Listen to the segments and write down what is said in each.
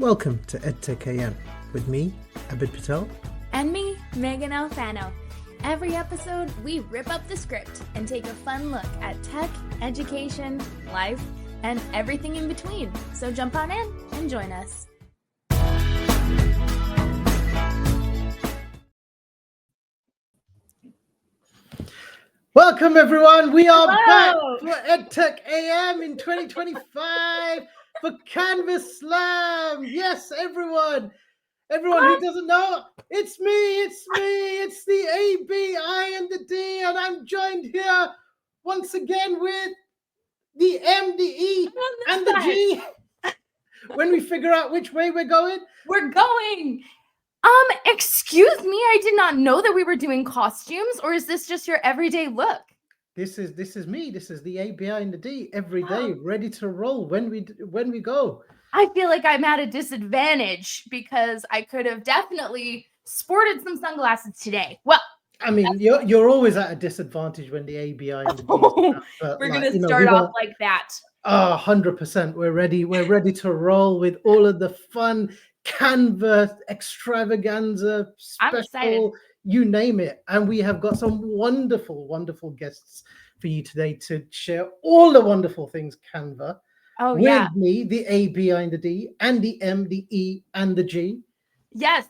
Welcome to EdTech AM with me, Abid Patel. And me, Megan Alfano. Every episode, we rip up the script and take a fun look at tech, education, life, and everything in between. So jump on in and join us. Welcome everyone, we are Hello. back for EdTech AM in 2025 for Canva Slam. Yes, everyone who doesn't know, it's me, it's the A, B, I, and the D, and I'm joined here once again with the M, the E, and the G. When we figure out which way we're going. Excuse me, I did not know that we were doing costumes, or is this just your everyday look? This is me. This is the A, B, I, and the D every day, ready to roll when we go. I feel like I'm at a disadvantage because I could have definitely sported some sunglasses today. Well, I mean, you're always at a disadvantage when the A, B, I, and the D. We're gonna start off like that. 100%. We're ready to roll with all of the fun Canva extravaganza, special, you name it. And we have got some wonderful, wonderful guests for you today to share all the wonderful things Canva. With me, the A, B, I, and the D, and the M, the E, and the G. Yes.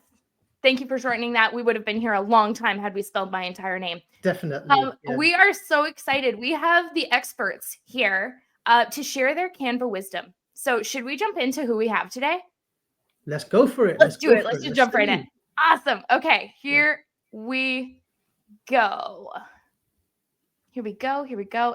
Thank you for shortening that. We would have been here a long time had we spelled my entire name. Definitely. We are so excited. We have the experts here to share their Canva wisdom. So should we jump into who we have today? Let's go for it. Let's do it. Let's just jump right in. Awesome. Okay, here we go. Here we go.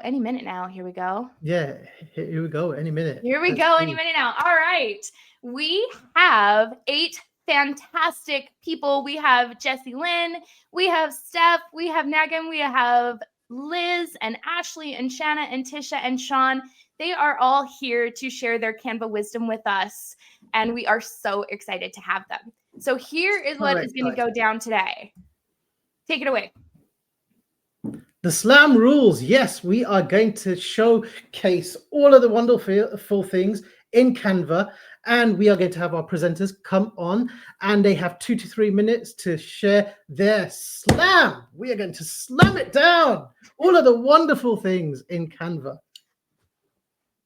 Any minute now. Here we go. Yeah, here we go. Any minute. Any minute now. All right. We have 8 fantastic people. We have Jessie Lynn, we have Steph, we have Nagin, we have Liz and Ashley and Shanna and Tisha and Sean. They are all here to share their Canva wisdom with us, and we are so excited to have them. So here is what is going to go down today. Take it away. The Slam rules. Yes, we are going to showcase all of the wonderful things in Canva, and we are going to have our presenters come on, and they have 2 to 3 minutes to share their slam. We are going to slam it down. All of the wonderful things in Canva.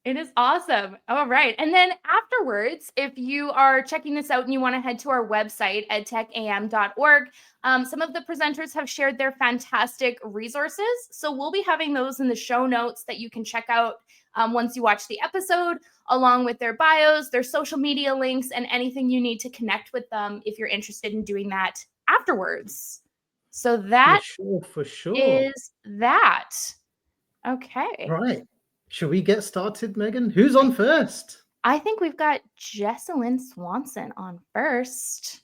It is awesome. All right. And then afterwards, if you are checking this out and you want to head to our website, edtecham.org, some of the presenters have shared their fantastic resources. So we'll be having those in the show notes that you can check out once you watch the episode, along with their bios, their social media links, and anything you need to connect with them if you're interested in doing that afterwards. So that for sure is that. Okay. Right. Should we get started, Megan? Who's on first? I think we've got Jessalyn Swanson on first.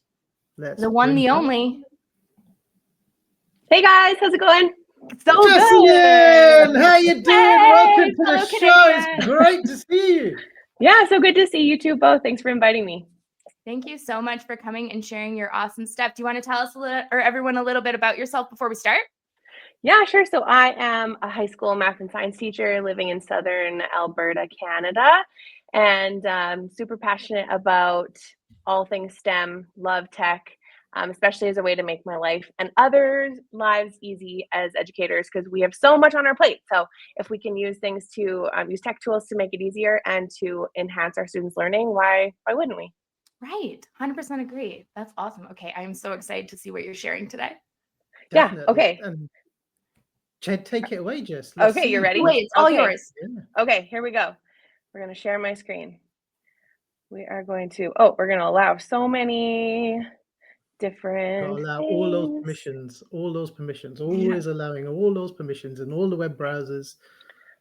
The one, the only. Hey guys, how's it going? So Jessalyn, how you doing? Hey, welcome to the show. It's great to see you. Yeah, so good to see you two both. Thanks for inviting me. Thank you so much for coming and sharing your awesome stuff. Do you want to tell us everyone a little bit about yourself before we start? Yeah, sure. So I am a high school math and science teacher living in southern Alberta, Canada, and super passionate about all things STEM, love tech, especially as a way to make my life and others' lives easy as educators, because we have so much on our plate. So if we can use things to use tech tools to make it easier and to enhance our students' learning, why wouldn't we? Right. 100% agree. That's awesome. Okay. I am so excited to see what you're sharing today. Definitely. Yeah. Okay. Take it away, Jess. Okay, you're ready? Wait, it's all yours. Yeah. Okay, here we go. We're going to share my screen. We are going to, we're going to allow so many different allow things. all those permissions, always allowing all those permissions in all the web browsers.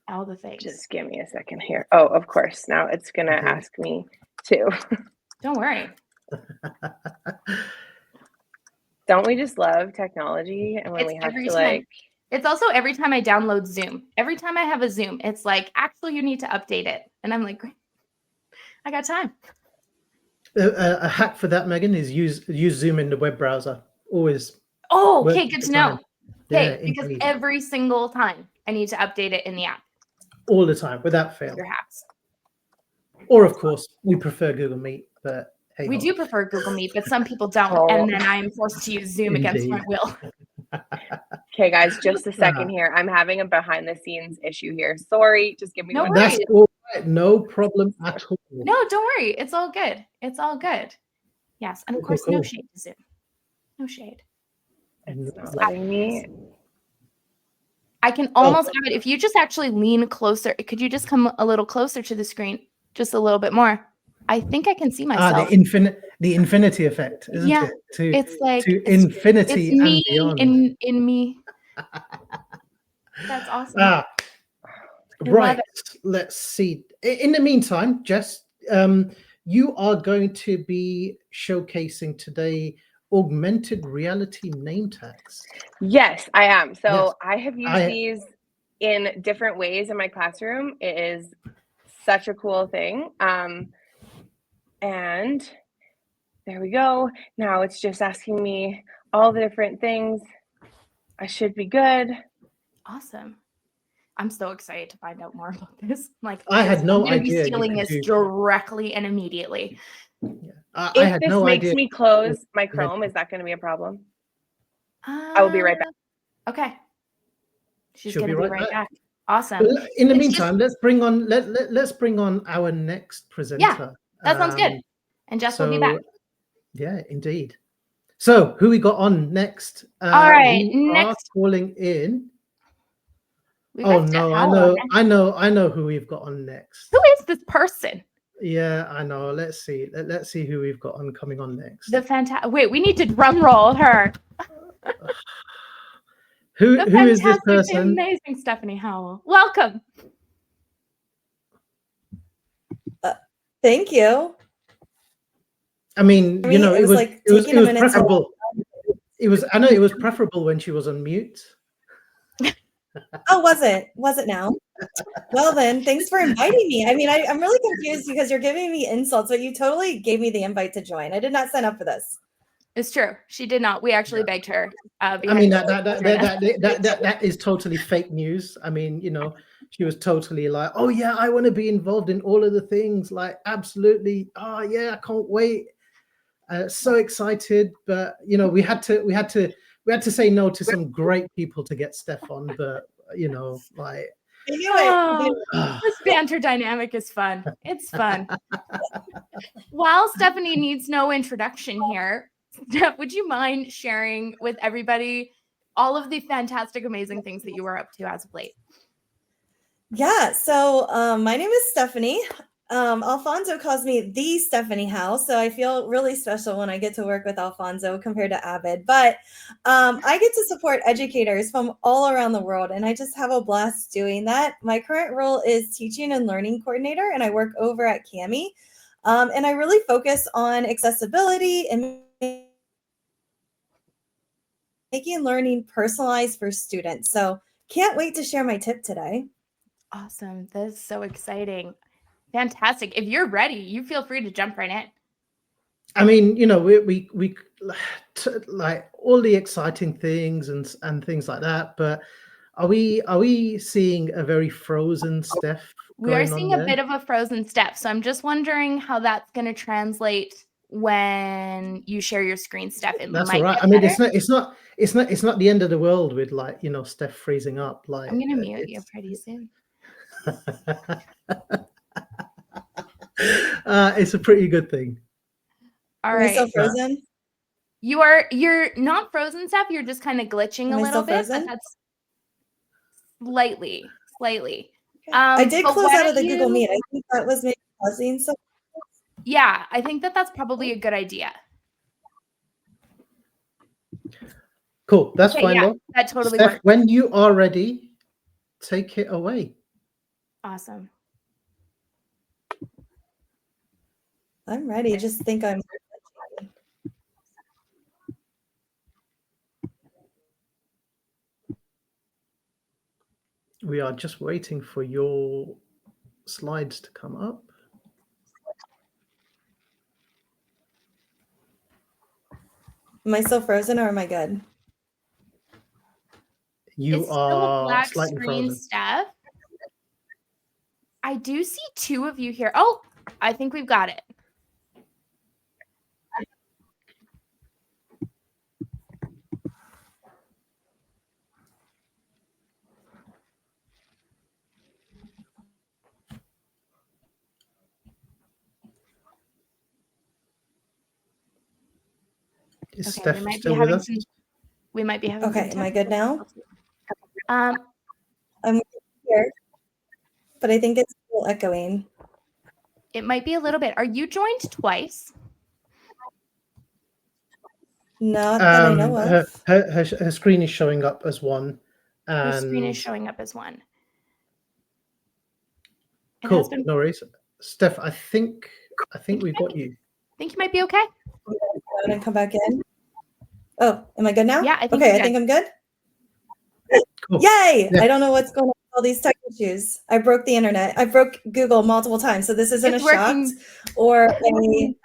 All the things. Just give me a second here. Oh, of course. Now it's going to ask me to. Don't worry. Don't we just love technology? And when we have to It's also every time I download Zoom. Every time I have a Zoom, it's like, actually, you need to update it. And I'm like, great. I got time. A hack for that, Megan, is use Zoom in the web browser. Always. Oh, okay, good to know. Okay, Yeah, because every single time I need to update it in the app. All the time, without fail. Your hacks. Or, of course, we prefer Google Meet, but Hey, We ho. do prefer Google Meet, but some people don't, Oh. and then I'm forced to use Zoom against my Indeed. will. Okay, guys, just a second here. I'm having a behind the scenes issue here. Sorry, just give me No one worries. That's all right. No problem at all. No, don't worry. It's all good. It's all good. Yes, and of Cool, course, cool, no cool. shade to Zoom. No shade. It's not letting me. I can almost have it. If you just actually lean closer, could you just come a little closer to the screen? Just a little bit more. I think I can see myself. The infinity effect, isn't Yeah, it? To it's like to infinity it's and me beyond. in me. That's awesome. Ah, I love right. it. Let's see. In the meantime, Jess, you are going to be showcasing today augmented reality name tags. Yes, I am. So Yes. I have used these in different ways in my classroom. It is such a cool thing. And there we go. Now it's just asking me all the different things. I should be good. Awesome. I'm so excited to find out more about this. Like, I had no I'm going to be idea you stealing could this do- directly and immediately. I If had this no makes idea. me close my Chrome, is that going to be a problem? I will be right back. Okay. She's She'll going to be be right right back. back. Awesome. Well, in the It's meantime, let's bring on our next presenter. That sounds good. And Jess will be back. Yeah, indeed. So who we got on next? All right, we next are calling in. we Oh got no, Howell. I know who we've got on next. Who is this person? Yeah, I know. Let's see. Let's see who we've got on coming on next. The fantastic. Wait, we need to drum roll her. Who is this person? Amazing Stephanie Howell. Welcome. Thank you. I mean, you know, it was like it was taking a minute to- preferable. I know it was preferable when she was on mute. Oh, was it now? Well then, thanks for inviting me. I mean, I'm really confused because you're giving me insults, but you totally gave me the invite to join. I did not sign up for this. It's true. She did not. We actually begged her. I mean, that is totally fake news. I mean, you know, she was totally like, oh yeah, I want to be involved in all of the things. Like, absolutely. Oh yeah, I can't wait. So excited. But you know, we had to say no to some great people to get Steph on. But you know, like, I knew it. This banter dynamic is fun. It's fun. While Stephanie needs no introduction here, Steph, would you mind sharing with everybody all of the fantastic, amazing things that you were up to as of late? Yeah. So my name is Stephanie. Alfonso calls me the Stephanie Howe, so I feel really special when I get to work with Alfonso compared to Abid. But I get to support educators from all around the world, and I just have a blast doing that. My current role is teaching and learning coordinator, and I work over at CAMI. And I really focus on accessibility and making learning personalized for students. So can't wait to share my tip today. Awesome. That is so exciting. Fantastic. If you're ready, you feel free to jump right in. I mean, you know, we like all the exciting things and things like that. But are we seeing a very frozen Steph? We are seeing a bit of a frozen Steph. So I'm just wondering how that's going to translate when you share your screen, Steph. That's all right. I mean, it's not the end of the world with, like, you know, Steph freezing up. Like, I'm going to mute you pretty soon. It's a pretty good thing. All Am right. I still frozen? You're not frozen, Steph. You're just kind of glitching a little bit. But that's slightly. I did close out of the Google Meet. I think that was maybe pausing. So yeah, I think that's probably a good idea. Cool. That's fine. Yeah, though. that totally Steph, works. when you are ready, take it away. Awesome. I'm ready. I just think I'm. We are just waiting for your slides to come up. Am I still frozen or am I good? You it's are still a black slightly screen, frozen. Steph. I do see two of you here. Oh, I think we've got it. Is Okay, Steph we might be still with having us? we might be having Okay, some am I good now? Um, I'm here, but I think it's still echoing. it might be a little bit. Are you joined twice? Not that I know of. Her screen is showing up as one. Her screen is And showing up as one. It has cool, been. no worries. Steph, I think we've got you. I think you might be okay. I'm gonna come back in. Oh, am I good now? Yeah, I think okay. you're I think I'm good. Cool. Yay! Yeah. I don't know what's going on with all these tech issues. I broke the internet. I broke Google multiple times, so this isn't It's a shock working. or a Isn't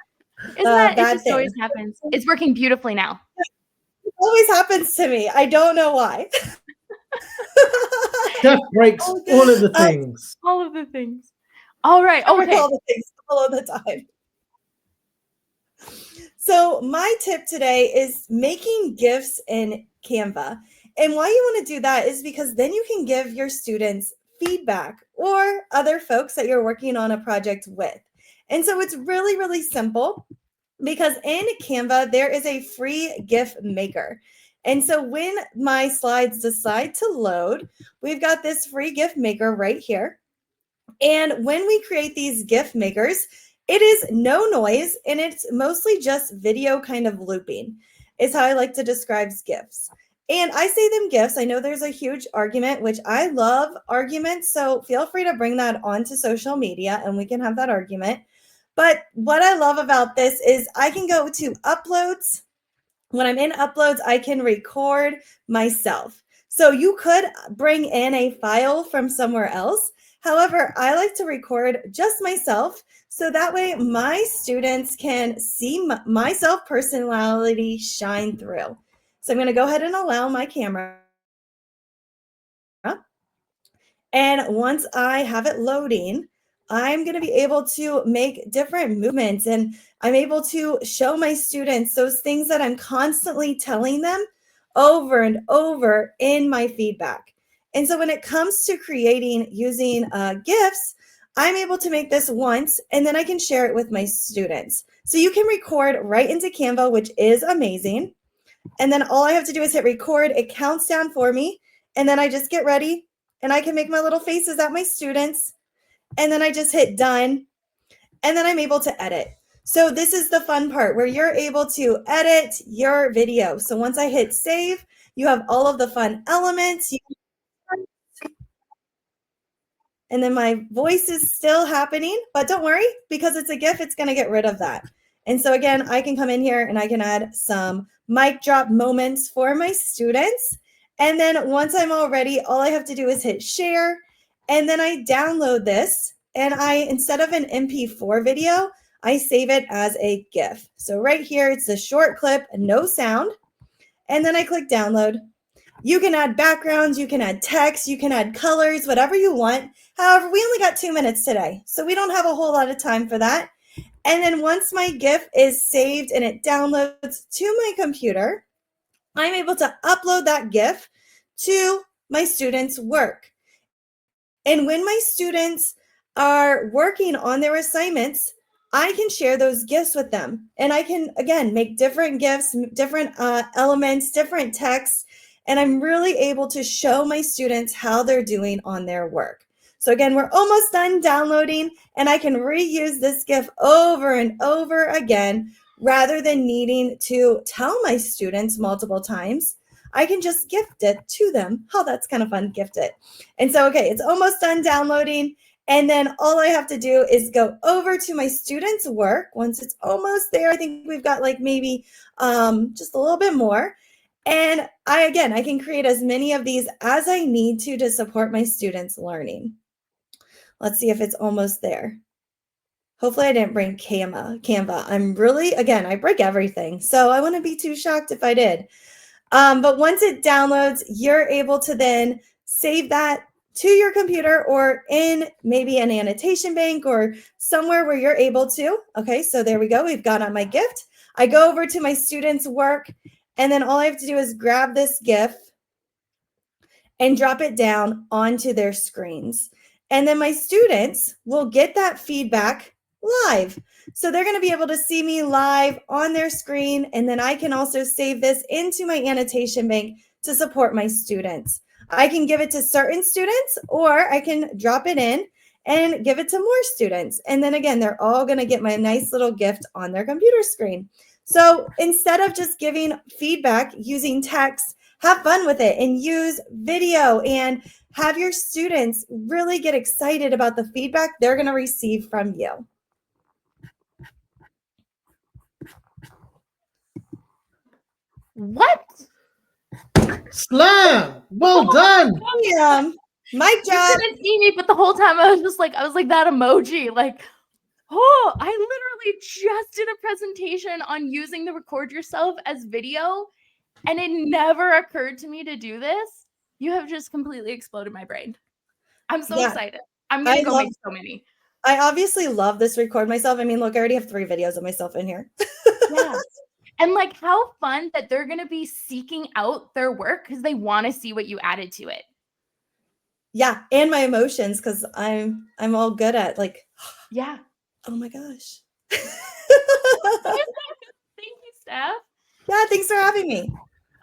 that it? bad Just thing. always happens. It's working beautifully now. It always happens to me. I don't know why. Steph breaks all of the things. All of the things. All right. I break Okay. all the things all of the time. So my tip today is making GIFs in Canva. And why you want to do that is because then you can give your students feedback or other folks that you're working on a project with. And so it's really, really simple because in Canva, there is a free GIF maker. And so when my slides decide to load, we've got this free GIF maker right here. And when we create these GIF makers, it is no noise and it's mostly just video kind of looping, is how I like to describe GIFs. And I say them GIFs. I know there's a huge argument, which I love arguments. So feel free to bring that onto social media and we can have that argument. But what I love about this is I can go to uploads. When I'm in uploads, I can record myself. So you could bring in a file from somewhere else. However, I like to record just myself. So that way my students can see my self-personality shine through. So I'm going to go ahead and allow my camera. And once I have it loading, I'm going to be able to make different movements and I'm able to show my students those things that I'm constantly telling them over and over in my feedback. And so when it comes to creating using GIFs, I'm able to make this once and then I can share it with my students. So you can record right into Canva, which is amazing. And then all I have to do is hit record. It counts down for me. And then I just get ready and I can make my little faces at my students. And then I just hit done. And then I'm able to edit. So this is the fun part where you're able to edit your video. So once I hit save, you have all of the fun elements. And then my voice is still happening, but don't worry, because it's a GIF, it's going to get rid of that. And so again, I can come in here and I can add some mic drop moments for my students. And then once I'm all ready, all I have to do is hit share. And then I download this. And instead of an MP4 video, I save it as a GIF. So right here, it's a short clip, no sound. And then I click download. You can add backgrounds, you can add text, you can add colors, whatever you want. However, we only got 2 minutes today, so we don't have a whole lot of time for that. And then once my GIF is saved and it downloads to my computer, I'm able to upload that GIF to my students' work. And when my students are working on their assignments, I can share those GIFs with them. And I can, again, make different GIFs, different elements, different texts. And I'm really able to show my students how they're doing on their work. So again, we're almost done downloading and I can reuse this GIF over and over again rather than needing to tell my students multiple times. I can just gift it to them. Oh, that's kind of fun, gift it. And so, okay, it's almost done downloading. And then all I have to do is go over to my students' work. Once it's almost there, I think we've got like maybe just a little bit more. And I can create as many of these as I need to support my students' learning. Let's see if it's almost there. Hopefully I didn't bring Canva. I'm really, again, I break everything. So I wouldn't be too shocked if I did. But once it downloads, you're able to then save that to your computer or in maybe an annotation bank or somewhere where you're able to. Okay, so there we go. We've got on my gift. I go over to my students' work, and then all I have to do is grab this GIF and drop it down onto their screens. And then my students will get that feedback live. So they're going to be able to see me live on their screen. And then I can also save this into my annotation bank to support my students. I can give it to certain students, or I can drop it in and give it to more students. And then again, they're all going to get my nice little gift on their computer screen. So instead of just giving feedback using text, have fun with it and use video and have your students really get excited about the feedback they're going to receive from you. What? Slam! Well done. My job. You couldn't see me, but the whole time I was like that emoji. Like, oh, I literally just did a presentation on using the record yourself as video, and it never occurred to me to do this. You have just completely exploded my brain. I'm so excited. I'm gonna go make so many. I obviously love this record myself. I mean, look, I already have 3 videos of myself in here. Yeah. And like, how fun that they're gonna be seeking out their work because they want to see what you added to it. Yeah, and my emotions, because I'm all good at like, yeah. Oh my gosh. Thank you, Steph. Yeah, thanks for having me.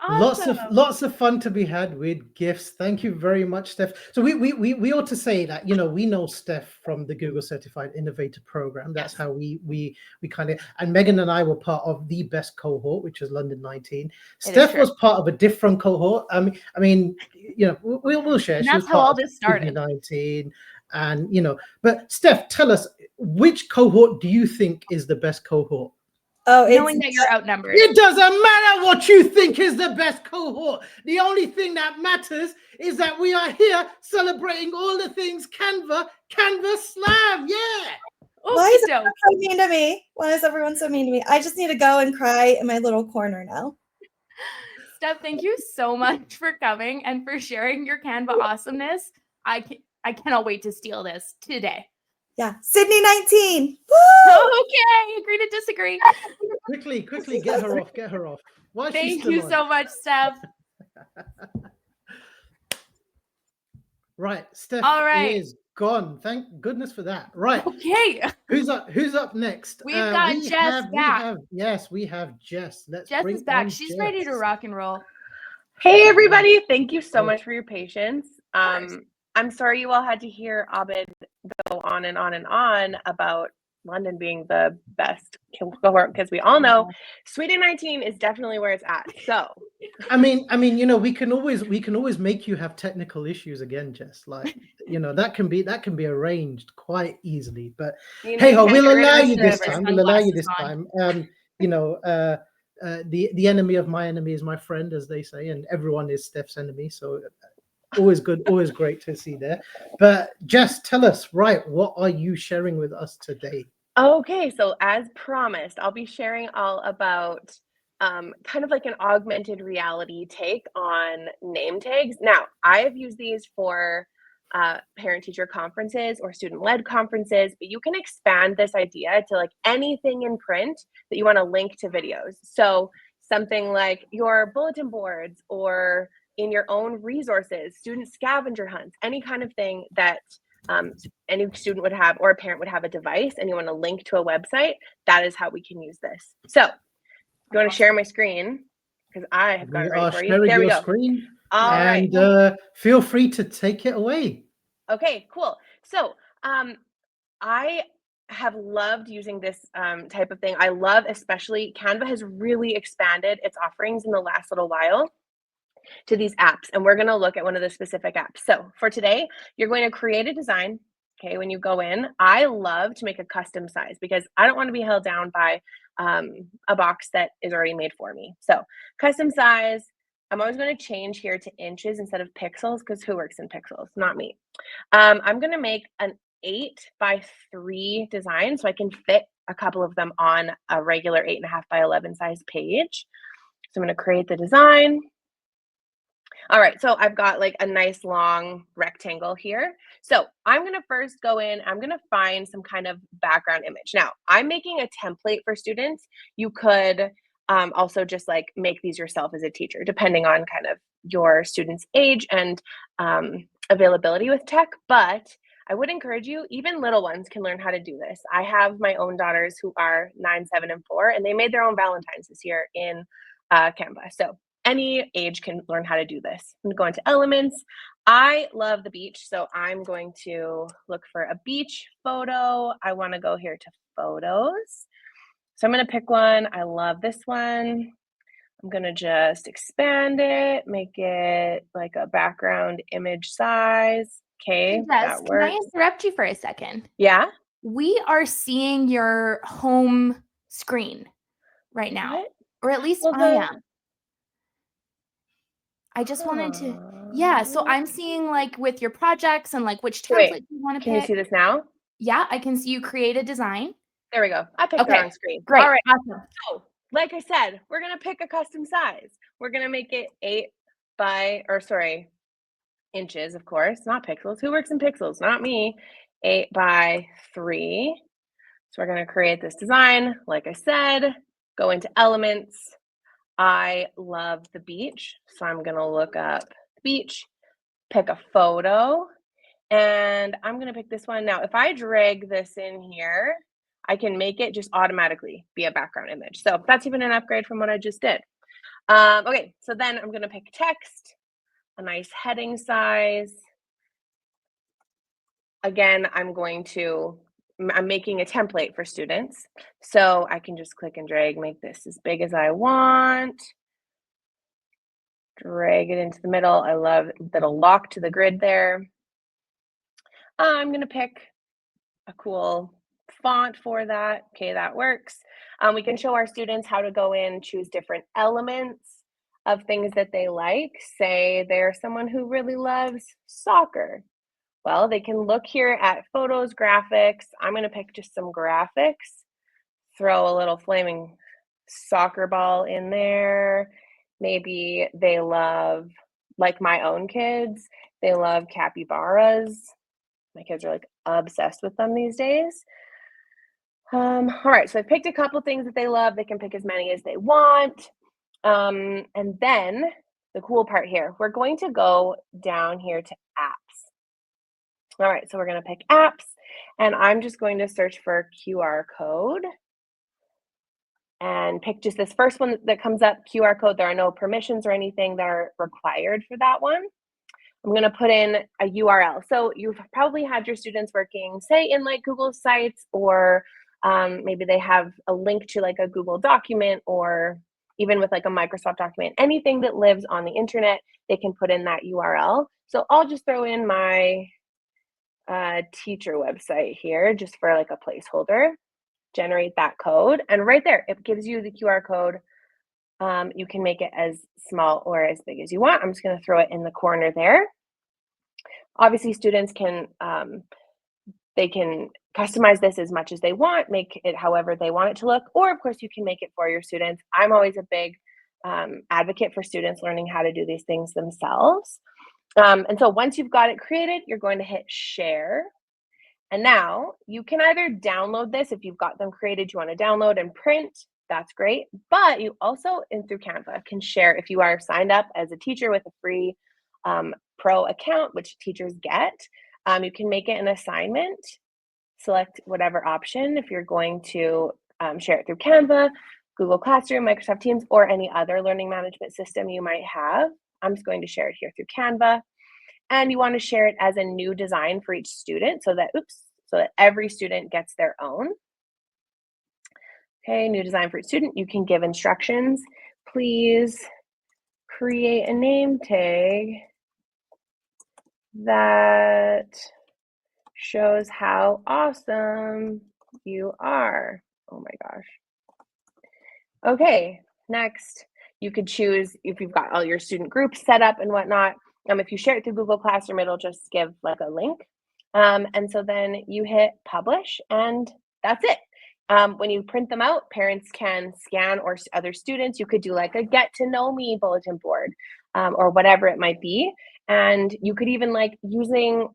Awesome. Lots of fun to be had with gifts. Thank you very much, Steph. So we ought to say that, you know, we know Steph from the Google Certified Innovator Program. That's how we kind of, and Megan and I were part of the best cohort, which was London 19. Steph was part of a different cohort. I mean, you know, we'll share. That's how all this started. 19, and you know, but Steph, tell us, which cohort do you think is the best cohort? Oh, knowing that you're outnumbered. It doesn't matter what you think is the best cohort. The only thing that matters is that we are here celebrating all the things Canva Slam. Yeah. Why is everyone so mean to me? Why is everyone so mean to me? I just need to go and cry in my little corner now. Steph, thank you so much for coming and for sharing your Canva awesomeness. I cannot wait to steal this today. Yeah, Sydney 19. Woo! Okay, agree to disagree. Quickly, get her off. Why Thank you so much, Steph. Right, Steph is gone. Thank goodness for that. Right. Okay. Who's up next? We've got Jess back. We have Jess. Jess is back. She's ready to rock and roll. Hey, everybody. Thank you so much for your patience. I'm sorry you all had to hear Abid go on and on and on about London being the best cohort, because we all know Sweden 19 is definitely where it's at. So I mean, you know, we can always make you have technical issues again, Jess. Like, you know, that can be arranged quite easily. But hey ho, we'll allow you this time. You know, the enemy of my enemy is my friend, as they say, and everyone is Steph's enemy. So always good, always great to see there. But Jess, tell us, right, what are you sharing with us today? Okay, so as promised, I'll be sharing all about kind of like an augmented reality take on name tags. Now, I have used these for parent-teacher conferences or student-led conferences, but you can expand this idea to like anything in print that you want to link to videos. So something like your bulletin boards, or in your own resources, student scavenger hunts, any kind of thing that any student would have, or a parent would have a device and you want to link to a website, that is how we can use this. So you want to share my scrin, because I have got it ready for you. There we go. Screen. All right. Feel free to take it away. Okay, cool. So I have loved using this type of thing. I love, especially Canva has really expanded its offerings in the last little while to these apps, and we're going to look at one of the specific apps. So for today, you're going to create a design. Okay, when you go in, I love to make a custom size because I don't want to be held down by a box that is already made for me. So custom size, I'm always going to change here to inches instead of pixels, because who works in pixels? Not me. I'm going to make an 8x3 design so I can fit a couple of them on a regular 8.5x11 size page. So I'm going to create the design. All right, so I've got like a nice long rectangle here. So I'm gonna first go in, I'm gonna find some kind of background image. Now, I'm making a template for students. You could also just like make these yourself as a teacher, depending on kind of your student's age and availability with tech. But I would encourage you, even little ones can learn how to do this. I have my own daughters who are 9, 7, and 4, and they made their own Valentines this year in Canva. So any age can learn how to do this. I'm going to go into elements. I love the beach, so I'm going to look for a beach photo. I want to go here to photos. So I'm going to pick one. I love this one. I'm going to just expand it, make it like a background image size. Okay, Yes, that can I works. interrupt you for a second? Yeah? We are seeing your home screen right now, What? or at least Well, I am. I just wanted to, yeah, so I'm seeing like with your projects and like which Wait, template you want to can you pick. see this now? Yeah, I can see you create a design. There we go. I picked the Okay, wrong screen. great, All right. awesome. So, like I said, we're going to pick a custom size. We're going to make it 8 by, or sorry, inches, of course, not pixels. Who works in pixels? Not me. 8 by 3. So we're going to create this design. Like I said, go into elements. I love the beach. So I'm going to look up the beach, pick a photo, and I'm going to pick this one. Now, if I drag this in here, I can make it just automatically be a background image. So that's even an upgrade from what I just did. Okay, so then I'm going to pick text, a nice heading size. Again, I'm making a template for students. So I can just click and drag, make this as big as I want. Drag it into the middle. I love that it'll lock to the grid there. I'm going to pick a cool font for that. Okay, that works. We can show our students how to go in, choose different elements of things that they like. Say they're someone who really loves soccer. Well, they can look here at photos, graphics. I'm going to pick just some graphics, throw a little flaming soccer ball in there. Maybe they love, like my own kids, they love capybaras. My kids are like obsessed with them these days. All right, so I've picked a couple things that they love. They can pick as many as they want. And then the cool part here, we're going to go down here to apps. All right, so we're going to pick apps, and I'm just going to search for QR code and pick just this first one that comes up, QR code. There are no permissions or anything that are required for that one. I'm going to put in a URL. So you've probably had your students working, say, in like Google Sites, or maybe they have a link to like a Google document, or even with like a Microsoft document. Anything that lives on the internet, they can put in that URL. So I'll just throw in my teacher website here just for like a placeholder, generate that code, and right there, it gives you the QR code. You can make it as small or as big as you want. I'm just going to throw it in the corner there. Obviously, students can they can customize this as much as they want, make it however they want it to look, or of course you can make it for your students. I'm always a big advocate for students learning how to do these things themselves. And so once you've got it created, you're going to hit share. And now you can either download this if you've got them created, you want to download and print, that's great. But you also, through Canva, can share if you are signed up as a teacher with a free pro account, which teachers get. You can make it an assignment, select whatever option if you're going to share it through Canva, Google Classroom, Microsoft Teams, or any other learning management system you might have. I'm just going to share it here through Canva. And you want to share it as a new design for each student so that every student gets their own. Okay, new design for each student. You can give instructions. Please create a name tag that shows how awesome you are. Oh my gosh. Okay, next, you could choose if you've got all your student groups set up and whatnot. If you share it through Google Classroom, it'll just give like a link. And so then you hit publish, and that's it. When you print them out, parents can scan, or other students, you could do like a get to know me bulletin board, or whatever it might be. And you could even, like, using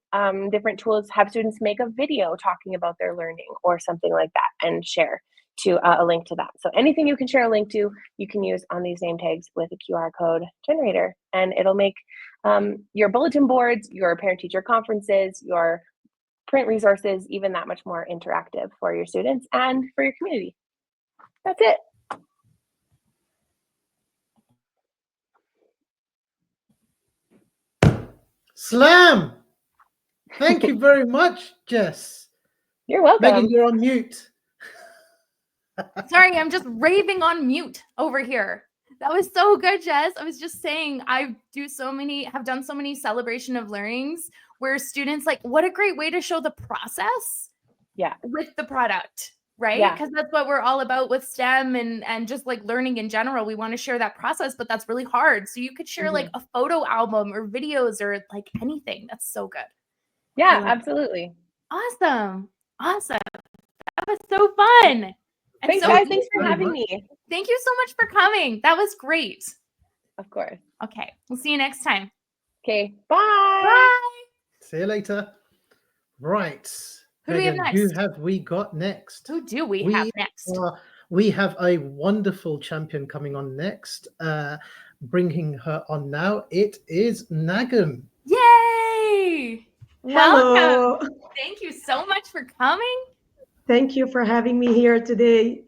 different tools, have students make a video talking about their learning or something like that and share to a link to that. So anything you can share a link to, you can use on these name tags with a QR code generator, and it'll make your bulletin boards, your parent-teacher conferences, your print resources even that much more interactive for your students and for your community. That's it. Slam! Thank you very much, Jess. You're welcome. Megan, you're on mute. Sorry, I'm just raving on mute over here. That was so good, Jess. I was just saying have done so many celebration of learnings where students what a great way to show the process with the product, right? Because that's what we're all about with STEM and just learning in general. We want to share that process, but that's really hard. So you could share a photo album or videos or anything. That's so good. Yeah, absolutely. Awesome. That was so fun. Thanks, guys. Thanks for having me. Thank you so much for coming. That was great. Of course. Okay. We'll see you next time. Okay. Bye. Bye. See you later. Right. Who do we have next? Who have we got next? Who do we have next? We have a wonderful champion coming on next. Bringing her on now. It is Nagam. Yay! Hello. Welcome. Thank you so much for coming. Thank you for having me here today.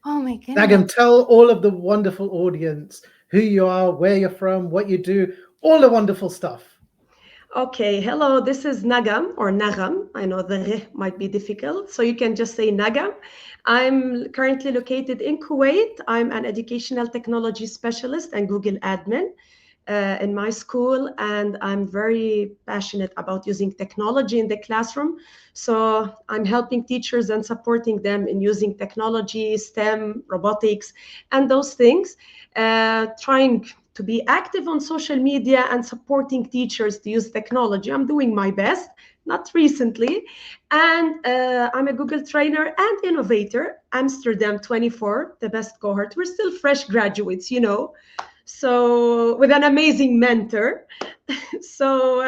Oh my goodness. Nagam, tell all of the wonderful audience who you are, where you're from, what you do, all the wonderful stuff. Okay, hello, this is Nagam or Nagam. I know the R might be difficult, so you can just say Nagam. I'm currently located in Kuwait. I'm an educational technology specialist and Google admin in my school, and I'm very passionate about using technology in the classroom. So I'm helping teachers and supporting them in using technology, STEM, robotics, and those things, trying to be active on social media and supporting teachers to use technology. I'm doing my best, not recently. And I'm a Google trainer and innovator, Amsterdam 24, the best cohort. We're still fresh graduates, you know. So with an amazing mentor. So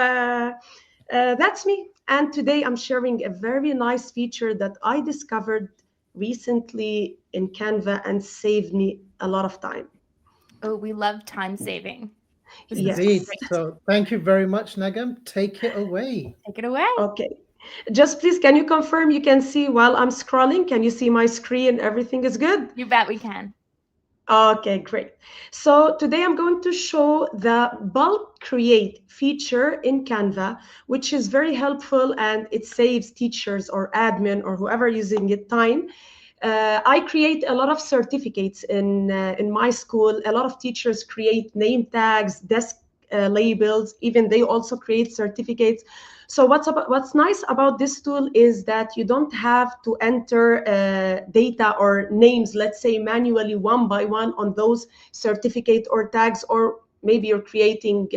that's me. And today I'm sharing a very nice feature that I discovered recently in Canva and saved me a lot of time. Oh, we love time saving. Yes. Indeed. So thank you very much, Nagam. Take it away. Take it away. Okay. Just please, can you confirm you can see while I'm scrolling? Can you see my screen? Everything is good? You bet we can. Okay, great. So today I'm going to show the bulk create feature in Canva, which is very helpful and it saves teachers or admin or whoever using it time. I create a lot of certificates in my school. A lot of teachers create name tags, desk labels, even they also create certificates. So what's nice about this tool is that you don't have to enter data or names, let's say manually one by one on those certificate or tags, or maybe you're creating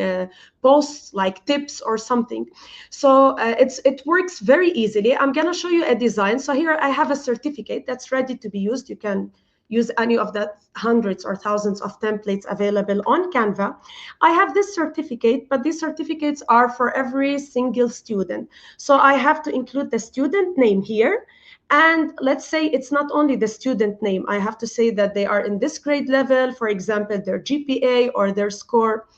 posts like tips or something. So it works very easily. I'm gonna show you a design. So here I have a certificate that's ready to be used. You can use any of the hundreds or thousands of templates available on Canva. I have this certificate, but these certificates are for every single student. So I have to include the student name here. And let's say it's not only the student name. I have to say that they are in this grade level, for example, their GPA or their score.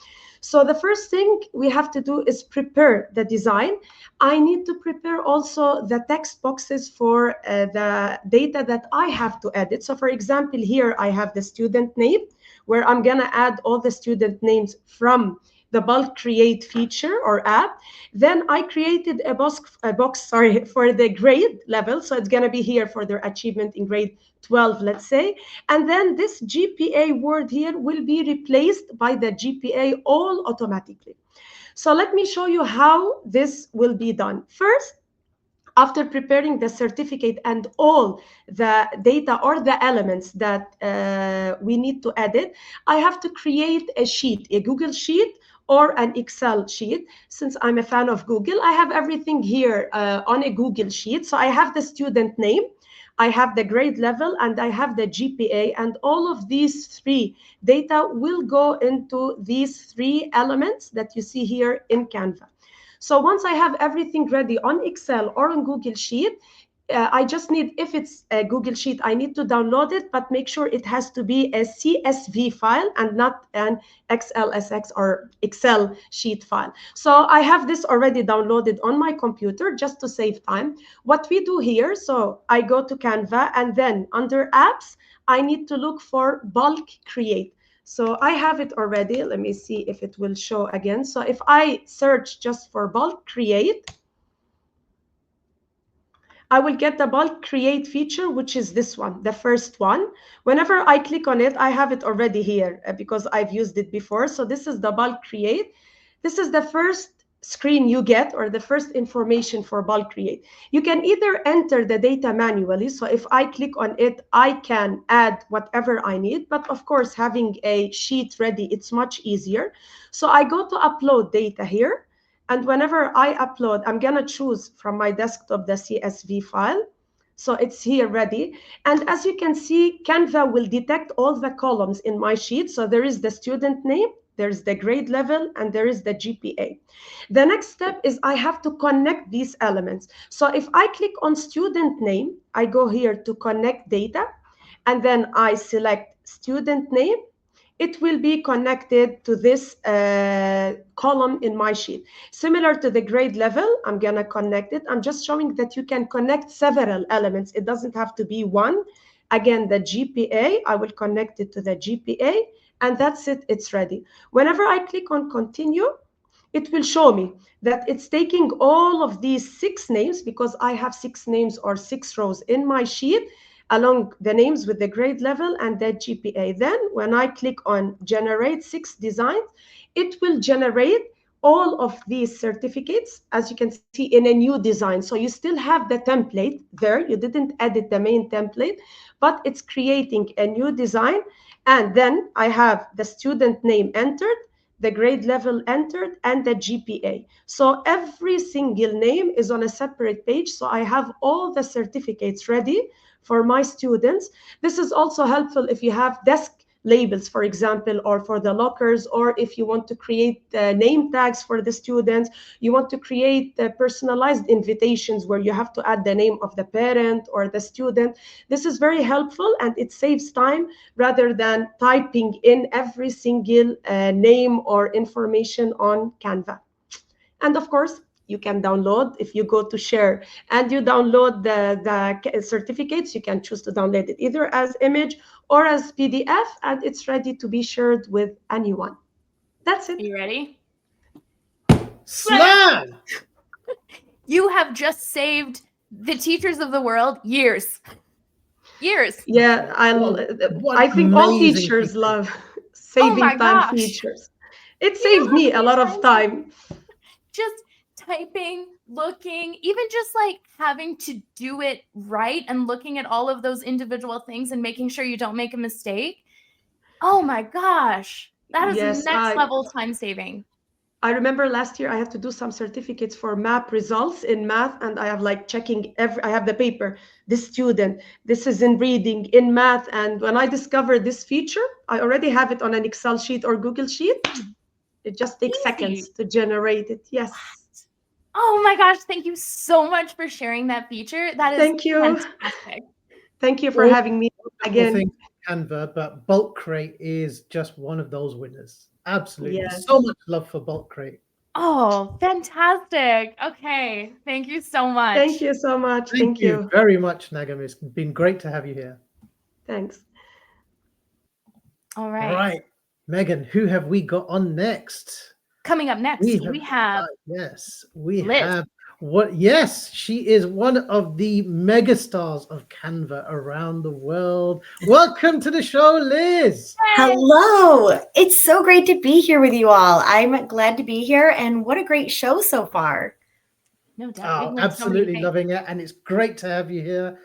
So the first thing we have to do is prepare the design. I need to prepare also the text boxes for the data that I have to edit. So for example, here I have the student name where I'm gonna add all the student names from the bulk create feature or app. Then I created a box for the grade level. So it's gonna be here for their achievement in grade 12, let's say. And then this GPA word here will be replaced by the GPA all automatically. So let me show you how this will be done. First, after preparing the certificate and all the data or the elements that we need to edit, I have to create a sheet, a Google sheet or an Excel sheet. Since I'm a fan of Google, I have everything here on a Google sheet. So I have the student name, I have the grade level, and I have the GPA, and all of these three data will go into these three elements that you see here in Canva. So once I have everything ready on Excel or on Google Sheet, I just need, if it's a Google Sheet, I need to download it, but make sure it has to be a CSV file and not an XLSX or Excel sheet file. So I have this already downloaded on my computer just to save time. What we do here, so I go to Canva, and then under apps, I need to look for bulk create. So I have it already. Let me see if it will show again. So if I search just for bulk create, I will get the bulk create feature, which is this one, the first one. Whenever I click on it, I have it already here because I've used it before. So this is the bulk create. This is the first screen you get, or the first information for bulk create. You can either enter the data manually. So if I click on it, I can add whatever I need. But of course, having a sheet ready, it's much easier. So I go to upload data here. And whenever I upload, I'm going to choose from my desktop the CSV file. So it's here ready. And as you can see, Canva will detect all the columns in my sheet. So there is the student name, there's the grade level, and there is the GPA. The next step is I have to connect these elements. So if I click on student name, I go here to connect data, and then I select student name. It will be connected to this column in my sheet. Similar to the grade level, I'm going to connect it. I'm just showing that you can connect several elements. It doesn't have to be one. Again, the GPA, I will connect it to the GPA, and that's it. It's ready. Whenever I click on continue, it will show me that it's taking all of these 6 names, because I have 6 names or 6 rows in my sheet, along the names with the grade level and the GPA. Then when I click on generate 6 designs, it will generate all of these certificates, as you can see, in a new design. So you still have the template there. You didn't edit the main template, but it's creating a new design. And then I have the student name entered, the grade level entered, and the GPA. So every single name is on a separate page. So I have all the certificates ready for my students. This is also helpful if you have desk labels, for example, or for the lockers, or if you want to create name tags for the students, you want to create personalized invitations where you have to add the name of the parent or the student. This is very helpful, and it saves time rather than typing in every single name or information on Canva. And of course, you can download. If you go to share and you download the certificates, you can choose to download it either as image or as PDF, and it's ready to be shared with anyone. That's it. Are you ready? Slam! You have just saved the teachers of the world years. Yeah, What I think all amazing teachers feature. love saving my time gosh. features. It You saved know me how a lot many of times time. just typing, looking, even just like having to do it right and looking at all of those individual things and making sure you don't make a mistake. Oh my gosh. That is Yes, next level time saving. I remember last year I had to do some certificates for map results in math, and I have like checking I have the paper, this student, this is in reading, in math. And when I discovered this feature, I already have it on an Excel sheet or Google Sheet. It just takes seconds to generate it. Yes. Oh my gosh. Thank you so much for sharing that feature. That is Thank you. fantastic. Thank you for All having me wonderful again. things in Canva, but Bulk Crate is just one of those winners. Absolutely. Yes. So much love for Bulk Crate. Oh, fantastic. Okay. Thank you so much. Thank you so much. Thank you very much, Nagam. It's been great to have you here. Thanks. All right. All right, Megan, who have we got on next? Coming up next, we have we Liz. have what? Yes, she is one of the megastars of Canva around the world. Welcome to the show, Liz. Hello. It's so great to be here with you all. I'm glad to be here, and what a great show so far. No doubt. Oh, absolutely loving it, and it's great to have you here.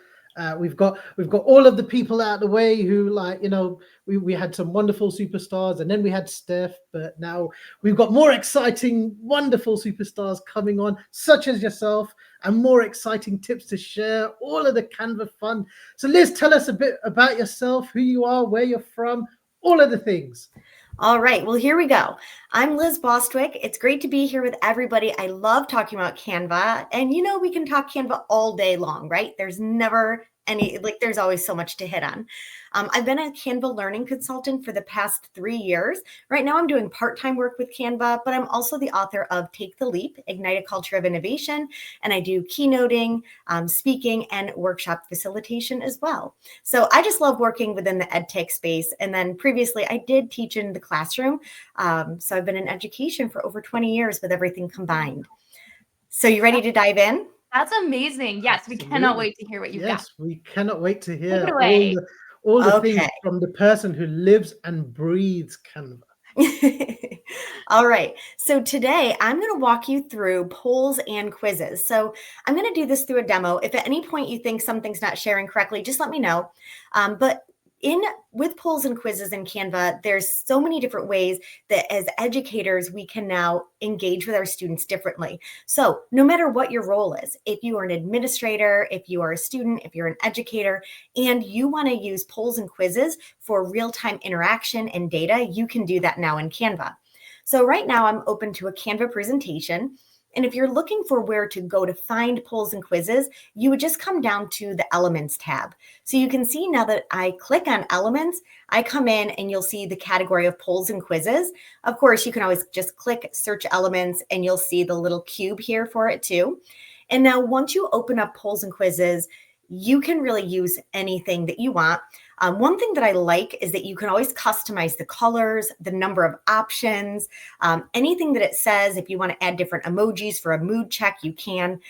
We've got all of the people out of the way who, like, you know, we had some wonderful superstars, and then we had Steph, but now we've got more exciting, wonderful superstars coming on, such as yourself, and more exciting tips to share, all of the Canva fun. So Liz, tell us a bit about yourself, who you are, where you're from, all of the things. All right, well, here we go. I'm Liz Bostwick. It's great to be here with everybody. I love talking about Canva. And you know, we can talk Canva all day long, right? There's never there's always so much to hit on. I've been a Canva learning consultant for the past 3 years. Right now, I'm doing part-time work with Canva, but I'm also the author of Take the Leap, Ignite a Culture of Innovation. And I do keynoting, speaking, and workshop facilitation as well. So I just love working within the EdTech space. And then previously, I did teach in the classroom. So I've been in education for over 20 years with everything combined. So you ready to dive in? That's amazing. Yes, we cannot Absolutely. wait to hear what you've Yes, we cannot wait to Take hear it away. all the things Okay. from the person who lives and breathes Canva. All right. So today I'm going to walk you through polls and quizzes. So I'm going to do this through a demo. If at any point you think something's not sharing correctly, just let me know. But with polls and quizzes in Canva, there's so many different ways that as educators, we can now engage with our students differently. So no matter what your role is, if you are an administrator, if you are a student, if you're an educator, and you want to use polls and quizzes for real-time interaction and data, you can do that now in Canva. So right now I'm open to a Canva presentation. And if you're looking for where to go to find polls and quizzes, you would just come down to the Elements tab. So you can see now that I click on Elements, I come in and you'll see the category of polls and quizzes. Of course, you can always just click Search Elements and you'll see the little cube here for it too. And now once you open up polls and quizzes, you can really use anything that you want. One thing that I like is that you can always customize the colors, the number of options, anything that it says. If you want to add different emojis for a mood check, you can.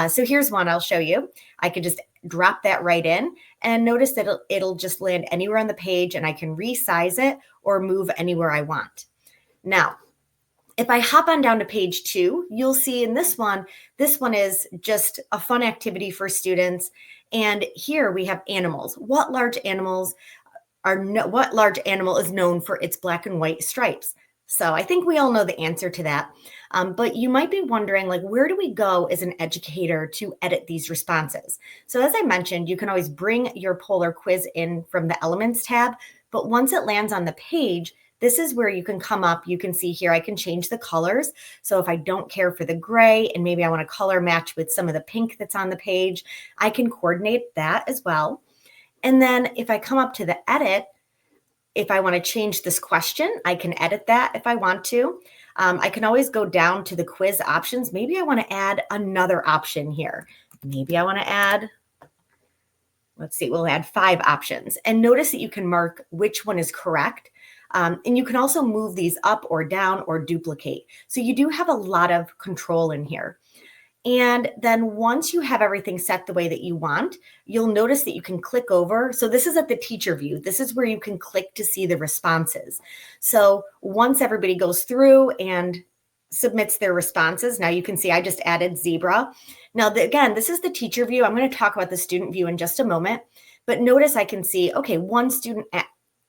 So here's one I'll show you. I could just drop that right in and notice that it'll just land anywhere on the page and I can resize it or move anywhere I want. Now, if I hop on down to page 2, you'll see in this one is just a fun activity for students. And here we have animals. What large animal is known for its black and white stripes? So I think we all know the answer to that. But you might be wondering, like, where do we go as an educator to edit these responses? So as I mentioned, you can always bring your poll or quiz in from the Elements tab. But once it lands on the page, this is where you can come up. You can see here, I can change the colors. So if I don't care for the gray and maybe I want to color match with some of the pink that's on the page, I can coordinate that as well. And then if I come up to the edit, if I want to change this question, I can edit that if I want to. I can always go down to the quiz options. Maybe I want to add another option here. Maybe I want to add, let's see, we'll add 5 options. And notice that you can mark which one is correct. And you can also move these up or down or duplicate. So you do have a lot of control in here. And then once you have everything set the way that you want, you'll notice that you can click over. So this is at the teacher view. This is where you can click to see the responses. So once everybody goes through and submits their responses, now you can see I just added zebra. Now, again, this is the teacher view. I'm going to talk about the student view in just a moment. But notice I can see, okay, one student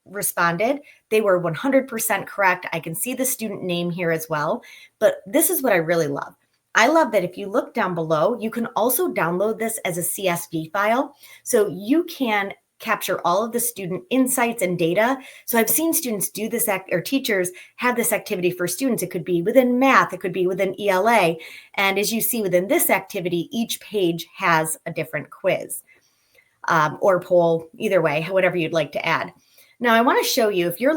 responded. They were 100% correct. I can see the student name here as well. But this is what I really love. I love that if you look down below, you can also download this as a CSV file. So you can capture all of the student insights and data. So I've seen students do this, or teachers have this activity for students. It could be within math, it could be within ELA. And as you see within this activity, each page has a different quiz or poll, either way, whatever you'd like to add. Now I want to show you, if you're